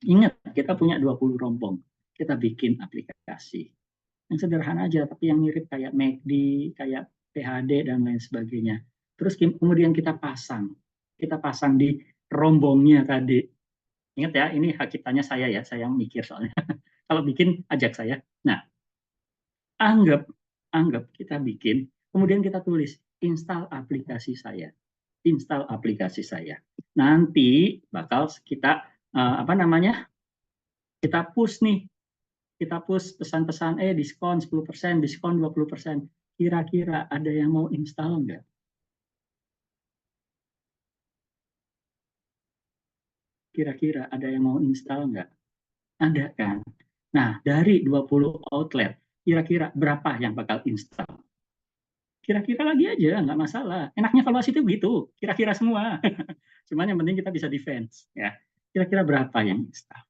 Ingat, kita punya 20 rombong. Kita bikin aplikasi. Yang sederhana aja, tapi yang mirip kayak McD, kayak PHD, dan lain sebagainya. Terus kemudian kita pasang. Kita pasang di rombongnya tadi. Ingat ya, ini hak ciptanya saya ya, saya yang mikir soalnya. Kalau bikin, ajak saya. Nah, anggap anggap kita bikin, kemudian kita tulis install aplikasi saya. Install aplikasi saya. Nanti bakal kita apa namanya? Kita push nih. Kita push pesan-pesan diskon 10%, diskon 20%. Kira-kira ada yang mau install nggak? Kira-kira ada yang mau install nggak? Ada kan? Nah, dari 20 outlet, kira-kira berapa yang bakal install? Kira-kira lagi aja, nggak masalah. Enaknya valuasi itu begitu, kira-kira semua. Cuman yang penting kita bisa defense. Ya. Kira-kira berapa yang install?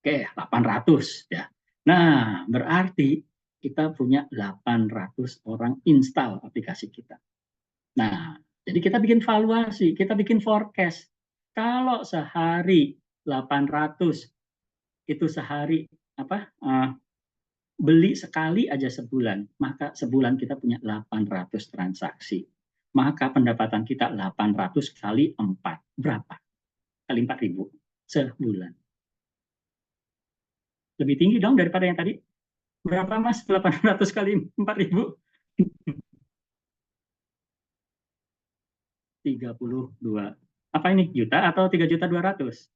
Oke, 800 ya. Nah, berarti kita punya 800 orang install aplikasi kita. Nah, jadi kita bikin valuasi, kita bikin forecast. Kalau sehari 800 itu sehari apa beli sekali aja sebulan, maka sebulan kita punya 800 transaksi. Maka pendapatan kita 800 kali 4. Berapa? Kali 4.000 sebulan. Lebih tinggi dong daripada yang tadi. Berapa Mas? 800 kali 4.000? 32. Apa ini? Juta atau 3.200.000?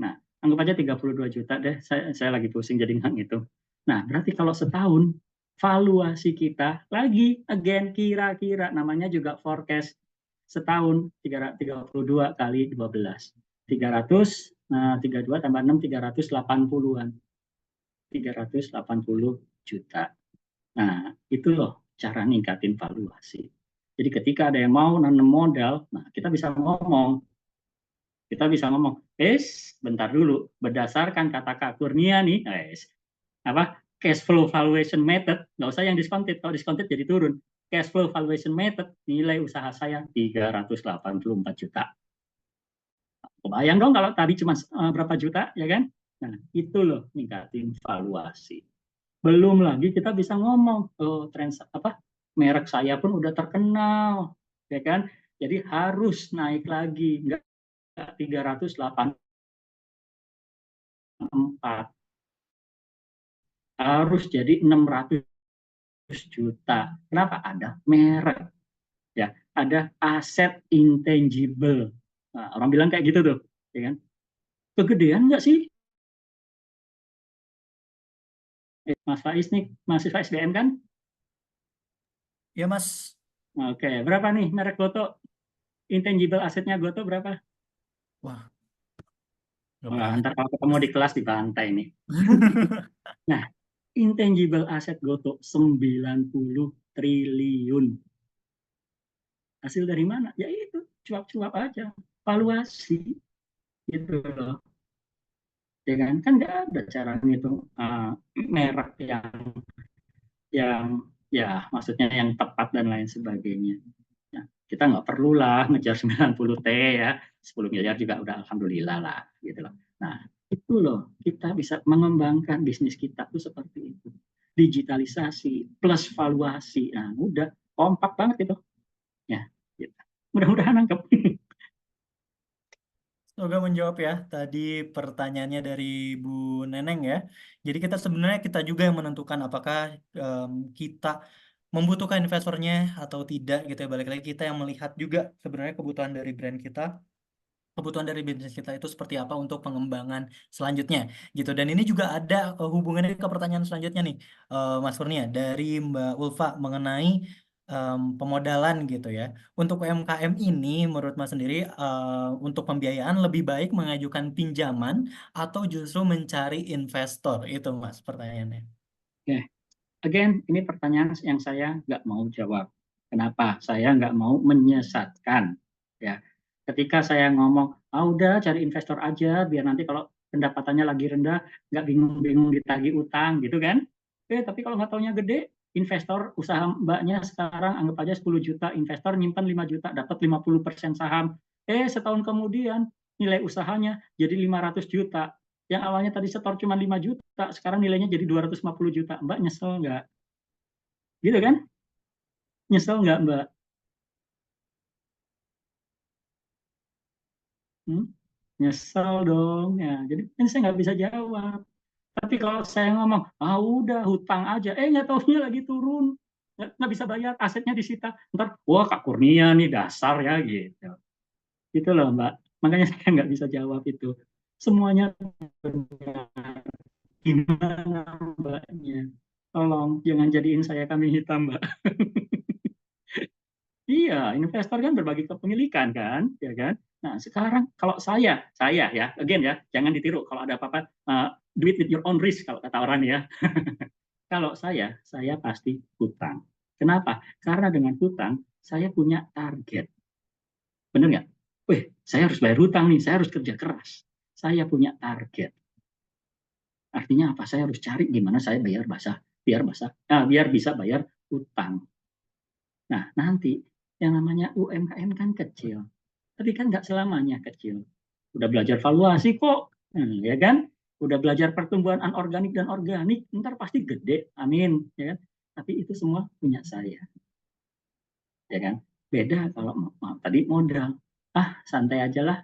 Nah, anggap aja 32 juta deh. Saya lagi pusing jadi nggak ngitung. Nah, berarti kalau setahun, valuasi kita lagi, again, kira-kira, namanya juga forecast. Setahun, 32 kali 12. 300, nah, 32 tambah 6, 380-an. 380 juta. Nah, itu loh cara ningkatin valuasi. Jadi ketika ada yang mau nanam modal, nah kita bisa ngomong, bentar dulu, berdasarkan kata Kak Kurnia nih, apa cash flow valuation method, nggak usah yang discounted, kalau discounted jadi turun. Cash flow valuation method, nilai usaha saya 384 juta. Kebayang dong kalau tadi cuma berapa juta, ya kan? Nah, itu loh ningkatin valuasi. Belum lagi kita bisa ngomong, oh, merek saya pun udah terkenal, ya kan? Jadi harus naik lagi, nggak 384, harus jadi 600 juta. Kenapa? Ada merek, ya, ada aset intangible. Nah, orang bilang kayak gitu tuh, ya kan? Kegedean nggak sih? Mas Faiz nih, mahasiswa SBM kan? Ya Mas, Oke, berapa nih merek Goto? Intangible asetnya Goto berapa? wah nggak Wah, pernah ntar dengar kalau ketemu Mas. di kelas dibantai nih. Nah, intangible aset Goto 90 triliun. Hasil dari mana? Ya itu, cuap-cuap aja. Valuasi gitu loh. Ya kan nggak ada cara ngitung merek yang ya maksudnya yang tepat dan lain sebagainya. Nah, kita nggak perlulah ngejar 90 T ya, 10 miliar juga udah alhamdulillah lah gitu loh. Nah, itu loh kita bisa mengembangkan bisnis kita tuh seperti itu. Digitalisasi plus valuasi. Nah, udah kompak banget itu. Ya, gitu. Mudah-mudahan nangkep. Semoga menjawab ya tadi pertanyaannya dari Bu Neneng ya. Jadi kita sebenarnya kita juga yang menentukan apakah kita membutuhkan investornya atau tidak gitu ya. Balik lagi kita yang melihat juga sebenarnya kebutuhan dari brand kita, kebutuhan dari bisnis kita itu seperti apa untuk pengembangan selanjutnya gitu. Dan ini juga ada hubungannya ke pertanyaan selanjutnya nih, Mas Kurnia dari Mbak Ulfa mengenai pemodalan gitu ya. Untuk UMKM ini menurut Mas sendiri untuk pembiayaan lebih baik mengajukan pinjaman atau justru mencari investor itu Mas pertanyaannya. Oke, again, ini pertanyaan yang saya nggak mau jawab. Kenapa? Saya nggak mau menyesatkan. Ya, ketika saya ngomong, ah udah cari investor aja, biar nanti kalau pendapatannya lagi rendah, nggak bingung-bingung ditagih utang, gitu kan? Tapi kalau nggak taunya gede, investor usaha mbaknya sekarang anggap aja 10 juta, investor nyimpan 5 juta, dapat 50% saham. Setahun kemudian nilai usahanya jadi 500 juta. Yang awalnya tadi setor cuma 5 juta, sekarang nilainya jadi 250 juta. Mbak nyesel nggak? Gitu kan? Nyesel nggak Mbak? Hmm? Nyesel dong. Ya, jadi ini saya nggak bisa jawab. Tapi kalau saya ngomong, ah udah hutang aja, nggak taunya lagi turun. Nggak bisa bayar, asetnya disita. Ntar, wah Kak Kurnia nih dasar ya gitu. Gitu loh Mbak. Makanya saya nggak bisa jawab itu. Semuanya benar. Gimana Mbaknya? Tolong jangan jadiin saya kambing hitam Mbak. Iya, investor kan berbagi kepemilikan kan, ya kan? Nah, sekarang kalau saya ya, again ya, jangan ditiru kalau ada apa-apa, do it with your own risk kalau kata orang ya. Kalau saya pasti hutang. Kenapa? Karena dengan hutang saya punya target. Benar nggak? Wih, saya harus bayar hutang nih, saya harus kerja keras. Saya punya target. Artinya apa? Saya harus cari gimana saya biar bisa bayar hutang. Nah, nanti yang namanya UMKM kan kecil. Tapi kan nggak selamanya kecil. Udah belajar valuasi kok, ya kan? Udah belajar pertumbuhan anorganik dan organik, ntar pasti gede, amin, ya kan? Tapi itu semua punya saya, ya kan? Beda kalau tadi modal, santai aja lah,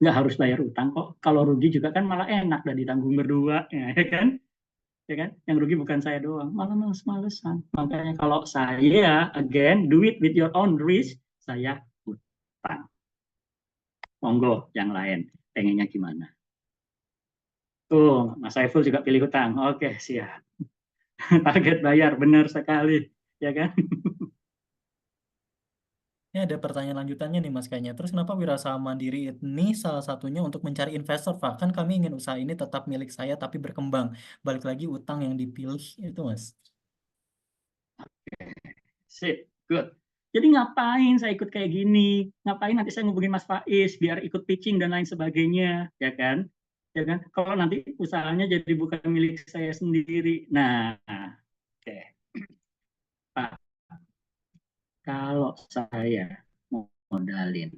nggak harus bayar utang kok. Kalau rugi juga kan malah enak, dan ditanggung berdua, ya kan? Ya kan? Yang rugi bukan saya doang, malah males-malesan. Makanya kalau saya, again, do it with your own risk, saya utang. Monggo yang lain, pengennya gimana? Tuh, Mas Saiful juga pilih hutang. Oke, siap. Target bayar, benar sekali. Ya kan? Ini ada pertanyaan lanjutannya nih Mas kayaknya. Terus kenapa Wira Usaha Mandiri ini salah satunya untuk mencari investor, Pak? Kan kami ingin usaha ini tetap milik saya tapi berkembang. Balik lagi utang yang dipilih itu Mas. Sip, good. Jadi ngapain saya ikut kayak gini? Ngapain nanti saya ngubungin Mas Faiz biar ikut pitching dan lain sebagainya, ya kan? Ya kan? Kalau nanti usahanya jadi bukan milik saya sendiri. Nah, oke. Okay. Pak, kalau saya mau modalin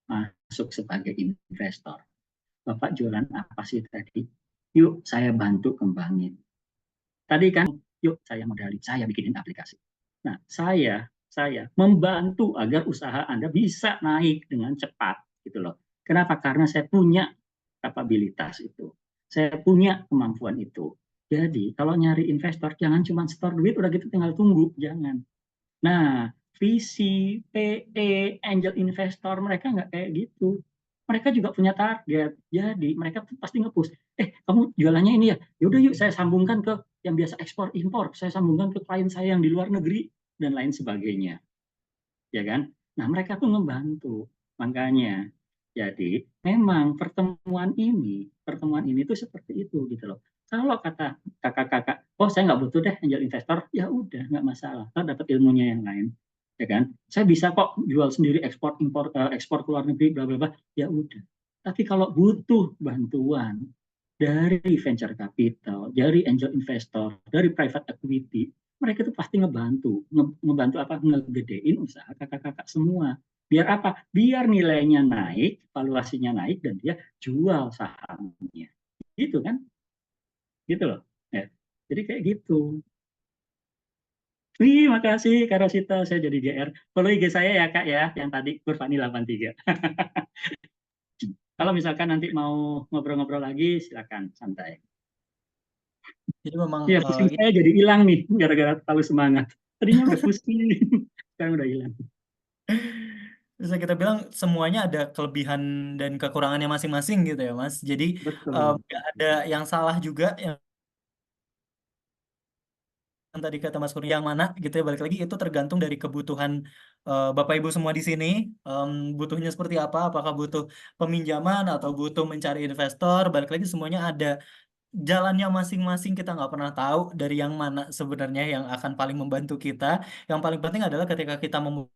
masuk sebagai investor, Bapak jualan apa sih tadi? Yuk saya bantu kembangin. Tadi kan, yuk saya modalin, saya bikinin aplikasi. Nah, saya membantu agar usaha Anda bisa naik dengan cepat gitu loh. Kenapa? Karena saya punya kapabilitas itu. Saya punya kemampuan itu. Jadi, kalau nyari investor jangan cuma setor duit udah gitu tinggal tunggu, jangan. Nah, VC, PE, angel investor mereka nggak kayak gitu. mereka juga punya target. Jadi mereka pasti nge-push. Kamu jualannya ini ya? Yaudah yuk saya sambungkan ke yang biasa ekspor impor, saya sambungkan ke klien saya yang di luar negeri dan lain sebagainya, ya kan? Nah mereka tuh ngebantu, makanya. Jadi memang pertemuan ini tuh seperti itu gitu loh. Kalau kata kakak-kakak, oh saya nggak butuh deh angel investor, ya udah nggak masalah, kita dapat ilmunya yang lain, ya kan? Saya bisa kok jual sendiri ekspor impor ekspor ke luar negeri, bla bla bla, ya udah. Tapi kalau butuh bantuan dari venture capital, dari angel investor, dari private equity, mereka itu pasti ngebantu apa? Ngegedein usaha kakak-kakak semua. Biar apa? Biar nilainya naik, valuasinya naik, dan dia jual sahamnya. Gitu kan? Gitu loh. Ya. Jadi kayak gitu. Wih, makasih Kak Rosita, saya jadi GR. Follow IG saya ya Kak ya, yang tadi Kurvani83. Kalau misalkan nanti mau ngobrol-ngobrol lagi, silakan santai. Jadi memang Iya, pusing saya jadi hilang nih, gara-gara terlalu semangat. Tadinya udah pusing, sekarang udah hilang. bisa kita bilang semuanya ada kelebihan dan kekurangannya masing-masing gitu ya Mas. Jadi Betul. nggak ada yang salah juga yang tadi kata Mas Kurnia yang mana gitu ya, balik lagi itu tergantung dari kebutuhan Bapak Ibu semua di sini. Butuhnya seperti apa, apakah butuh peminjaman atau butuh mencari investor, balik lagi semuanya ada jalannya masing-masing. Kita nggak pernah tahu dari yang mana sebenarnya yang akan paling membantu kita. Yang paling penting adalah ketika kita memutuskan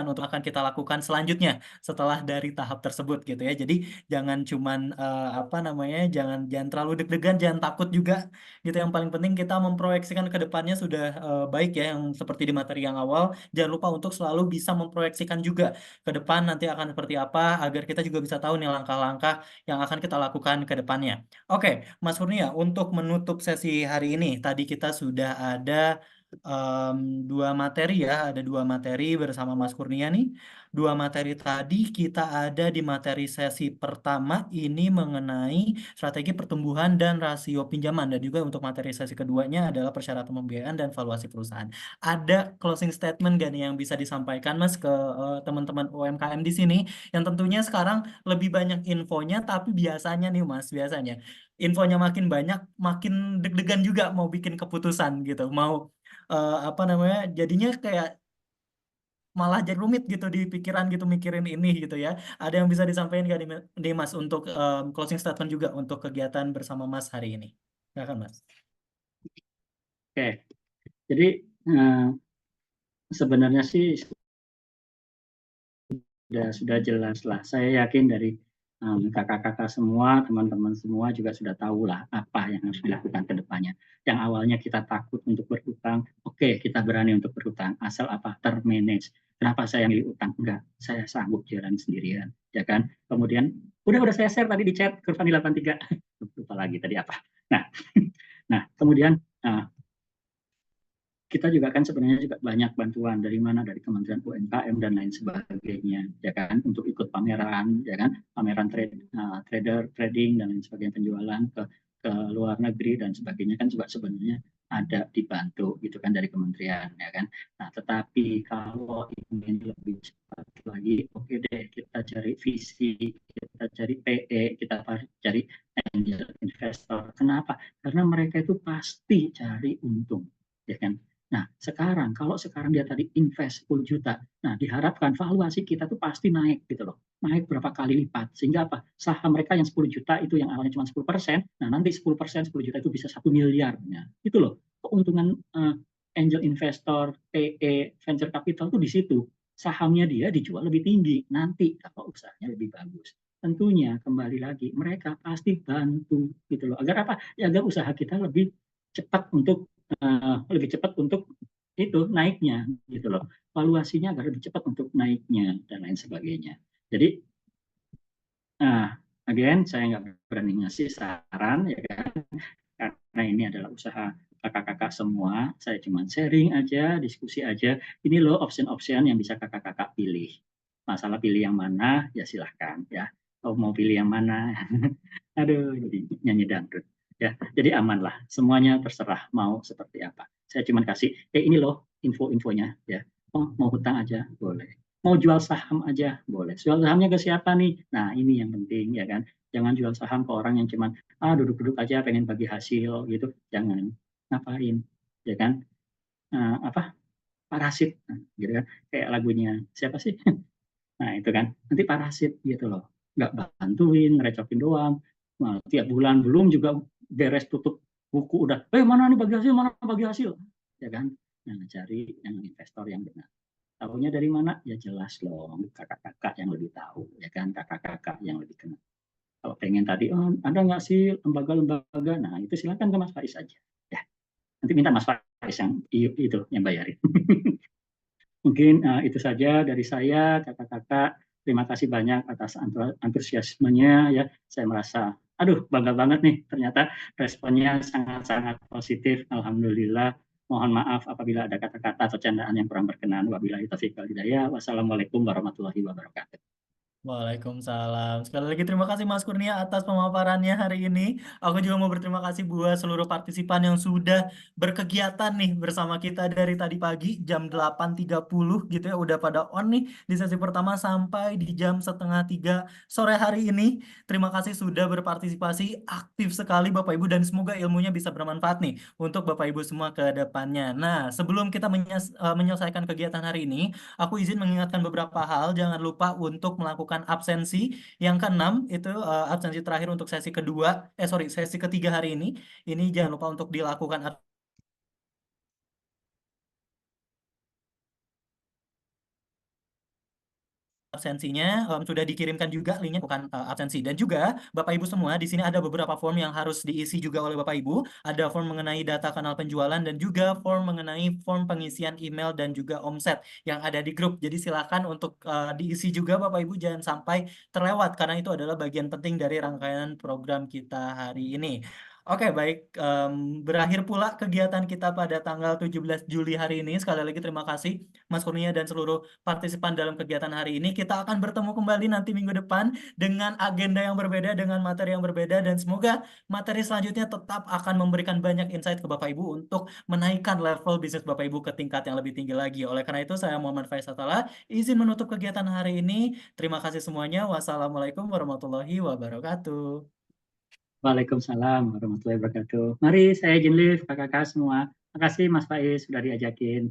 untuk akan kita lakukan selanjutnya setelah dari tahap tersebut gitu ya. Jadi jangan cuman apa namanya, jangan jangan terlalu deg-degan, jangan takut juga gitu. Yang paling penting kita memproyeksikan ke depannya sudah baik ya, yang seperti di materi yang awal. Jangan lupa untuk selalu bisa memproyeksikan juga ke depan nanti akan seperti apa, agar kita juga bisa tahu nih langkah-langkah yang akan kita lakukan ke depannya. Oke, Mas Kurnia, untuk menutup sesi hari ini tadi kita sudah ada em, dua materi ya, ada dua materi bersama Mas Kurnia nih. Dua materi tadi kita ada di materi sesi pertama ini mengenai strategi pertumbuhan dan rasio pinjaman, dan juga untuk materi sesi keduanya adalah persyaratan pembiayaan dan valuasi perusahaan. Ada closing statement gak nih yang bisa disampaikan Mas ke teman-teman UMKM di sini, yang tentunya sekarang lebih banyak infonya, tapi biasanya nih Mas, biasanya infonya makin banyak, makin deg-degan juga mau bikin keputusan gitu, mau apa namanya, jadinya kayak malah jadi rumit gitu di pikiran gitu mikirin ini gitu ya. Ada yang bisa disampaikan nggak nih, Mas, untuk closing statement juga untuk kegiatan bersama Mas hari ini? Silakan Mas. Oke, jadi eh, sebenarnya sih sudah jelas lah. Saya yakin dari kakak-kakak semua, teman-teman semua juga sudah tahu lah apa yang harus dilakukan ke depannya. Yang awalnya kita takut untuk berhutang, oke kita berani untuk berhutang, asal apa termanage. Kenapa saya milih utang? Enggak, saya sanggup jalan sendirian, ya kan? Kemudian udah saya share tadi di chat Kurvani 83. Lupa lagi tadi apa. Nah, nah kemudian kita juga kan sebenarnya juga banyak bantuan dari mana, dari Kementerian UMKM dan lain sebagainya, ya kan, untuk ikut pameran, ya kan, pameran trader trading dan lain sebagainya, penjualan ke luar negeri dan sebagainya kan juga sebenarnya ada dibantu gitu kan dari kementerian, ya kan. Nah tetapi kalau ingin lebih cepat lagi, oke deh kita cari visi, kita cari PE, kita cari angel investor. Kenapa? Karena mereka itu pasti cari untung, ya kan. Nah, kalau sekarang dia tadi invest 10 juta, nah diharapkan valuasi kita tuh pasti naik gitu loh. Naik berapa kali lipat. Sehingga apa? Saham mereka yang 10 juta itu yang awalnya cuma 10%, nah nanti 10%, 10 juta itu bisa 1 miliar. Nah, itu loh. Keuntungan angel investor, PE, venture capital tuh di situ. Sahamnya dia dijual lebih tinggi. Nanti kalau usahanya lebih bagus. Tentunya kembali lagi mereka pasti bantu gitu loh. Agar apa? Ya agar usaha kita lebih cepat untuk itu naiknya gitu loh, valuasinya agar lebih cepat untuk naiknya dan lain sebagainya. Jadi again saya nggak berani ngasih saran ya kan, karena ini adalah usaha kakak-kakak semua, saya cuma sharing aja, diskusi aja, ini loh option-option yang bisa kakak-kakak pilih. Masalah pilih yang mana ya silahkan ya, mau pilih yang mana. Aduh jadi nyanyi dangdut ya, jadi aman lah, semuanya terserah mau seperti apa. Saya cuma kasih ini loh info-infonya ya, oh mau hutang aja boleh, mau jual saham aja boleh. Jual sahamnya ke siapa nih? Nah, ini yang penting ya kan. Jangan jual saham ke orang yang cuman duduk-duduk aja pengen bagi hasil gitu. Jangan. Ngapain? Ya kan? Apa? Parasit. Nah, gitu kan. Kayak lagunya siapa sih? Nah, itu kan. Nanti parasit gitu loh. Nggak bantuin, ngerecokin doang. Nah, tiap bulan belum juga beres tutup buku udah, mana nih bagi hasil, mana bagi hasil. Ya kan? Nah, cari yang investor yang benar. Tahunya dari mana? Ya jelas loh, kakak-kakak yang lebih tahu, ya kan, kakak-kakak yang lebih kenal. Kalau pengen tadi, ada nggak sih lembaga-lembaga? Nah, itu silakan ke Mas Faiz saja. Ya, nanti minta Mas Faiz yang itu yang bayarin. Mungkin itu saja dari saya, kakak-kakak. Terima kasih banyak atas antusiasmenya ya. Saya merasa, aduh bangga banget nih. Ternyata responnya sangat-sangat positif. Alhamdulillah. Mohon maaf apabila ada kata-kata atau candaan yang kurang berkenan. Wabillahi taufiq wal hidayah. Wassalamualaikum warahmatullahi wabarakatuh. Waalaikumsalam. Sekali lagi terima kasih Mas Kurnia atas pemaparannya hari ini. Aku juga mau berterima kasih buat seluruh partisipan yang sudah berkegiatan nih bersama kita dari tadi pagi jam 8.30 gitu ya. Udah pada on nih di sesi pertama sampai di jam setengah 3 sore hari ini. Terima kasih sudah berpartisipasi aktif sekali Bapak Ibu dan semoga ilmunya bisa bermanfaat nih untuk Bapak Ibu semua ke depannya. Nah, sebelum kita menyelesaikan kegiatan hari ini, aku izin mengingatkan beberapa hal. Jangan lupa untuk melakukan absensi. Yang keenam itu absensi terakhir untuk sesi kedua, sesi ketiga hari ini. Ini jangan lupa untuk dilakukan absensinya. Sudah dikirimkan juga linknya bukan absensi. Dan juga Bapak Ibu semua di sini ada beberapa form yang harus diisi juga oleh Bapak Ibu. Ada form mengenai data kanal penjualan dan juga form mengenai form pengisian email dan juga omset yang ada di grup. Jadi silakan untuk diisi juga Bapak Ibu, jangan sampai terlewat karena itu adalah bagian penting dari rangkaian program kita hari ini. Oke, baik. Berakhir pula kegiatan kita pada tanggal 17 Juli hari ini. Sekali lagi terima kasih Mas Kurnia dan seluruh partisipan dalam kegiatan hari ini. Kita akan bertemu kembali nanti minggu depan dengan agenda yang berbeda, dengan materi yang berbeda, dan semoga materi selanjutnya tetap akan memberikan banyak insight ke Bapak Ibu untuk menaikkan level bisnis Bapak Ibu ke tingkat yang lebih tinggi lagi. Oleh karena itu, saya Muhammad Faiz Atala, izin menutup kegiatan hari ini. Terima kasih semuanya. Wassalamualaikum warahmatullahi wabarakatuh. Waalaikumsalam warahmatullahi wabarakatuh. Mari saya izin live kakak-kakak semua. Terima kasih Mas Faiz sudah diajakin.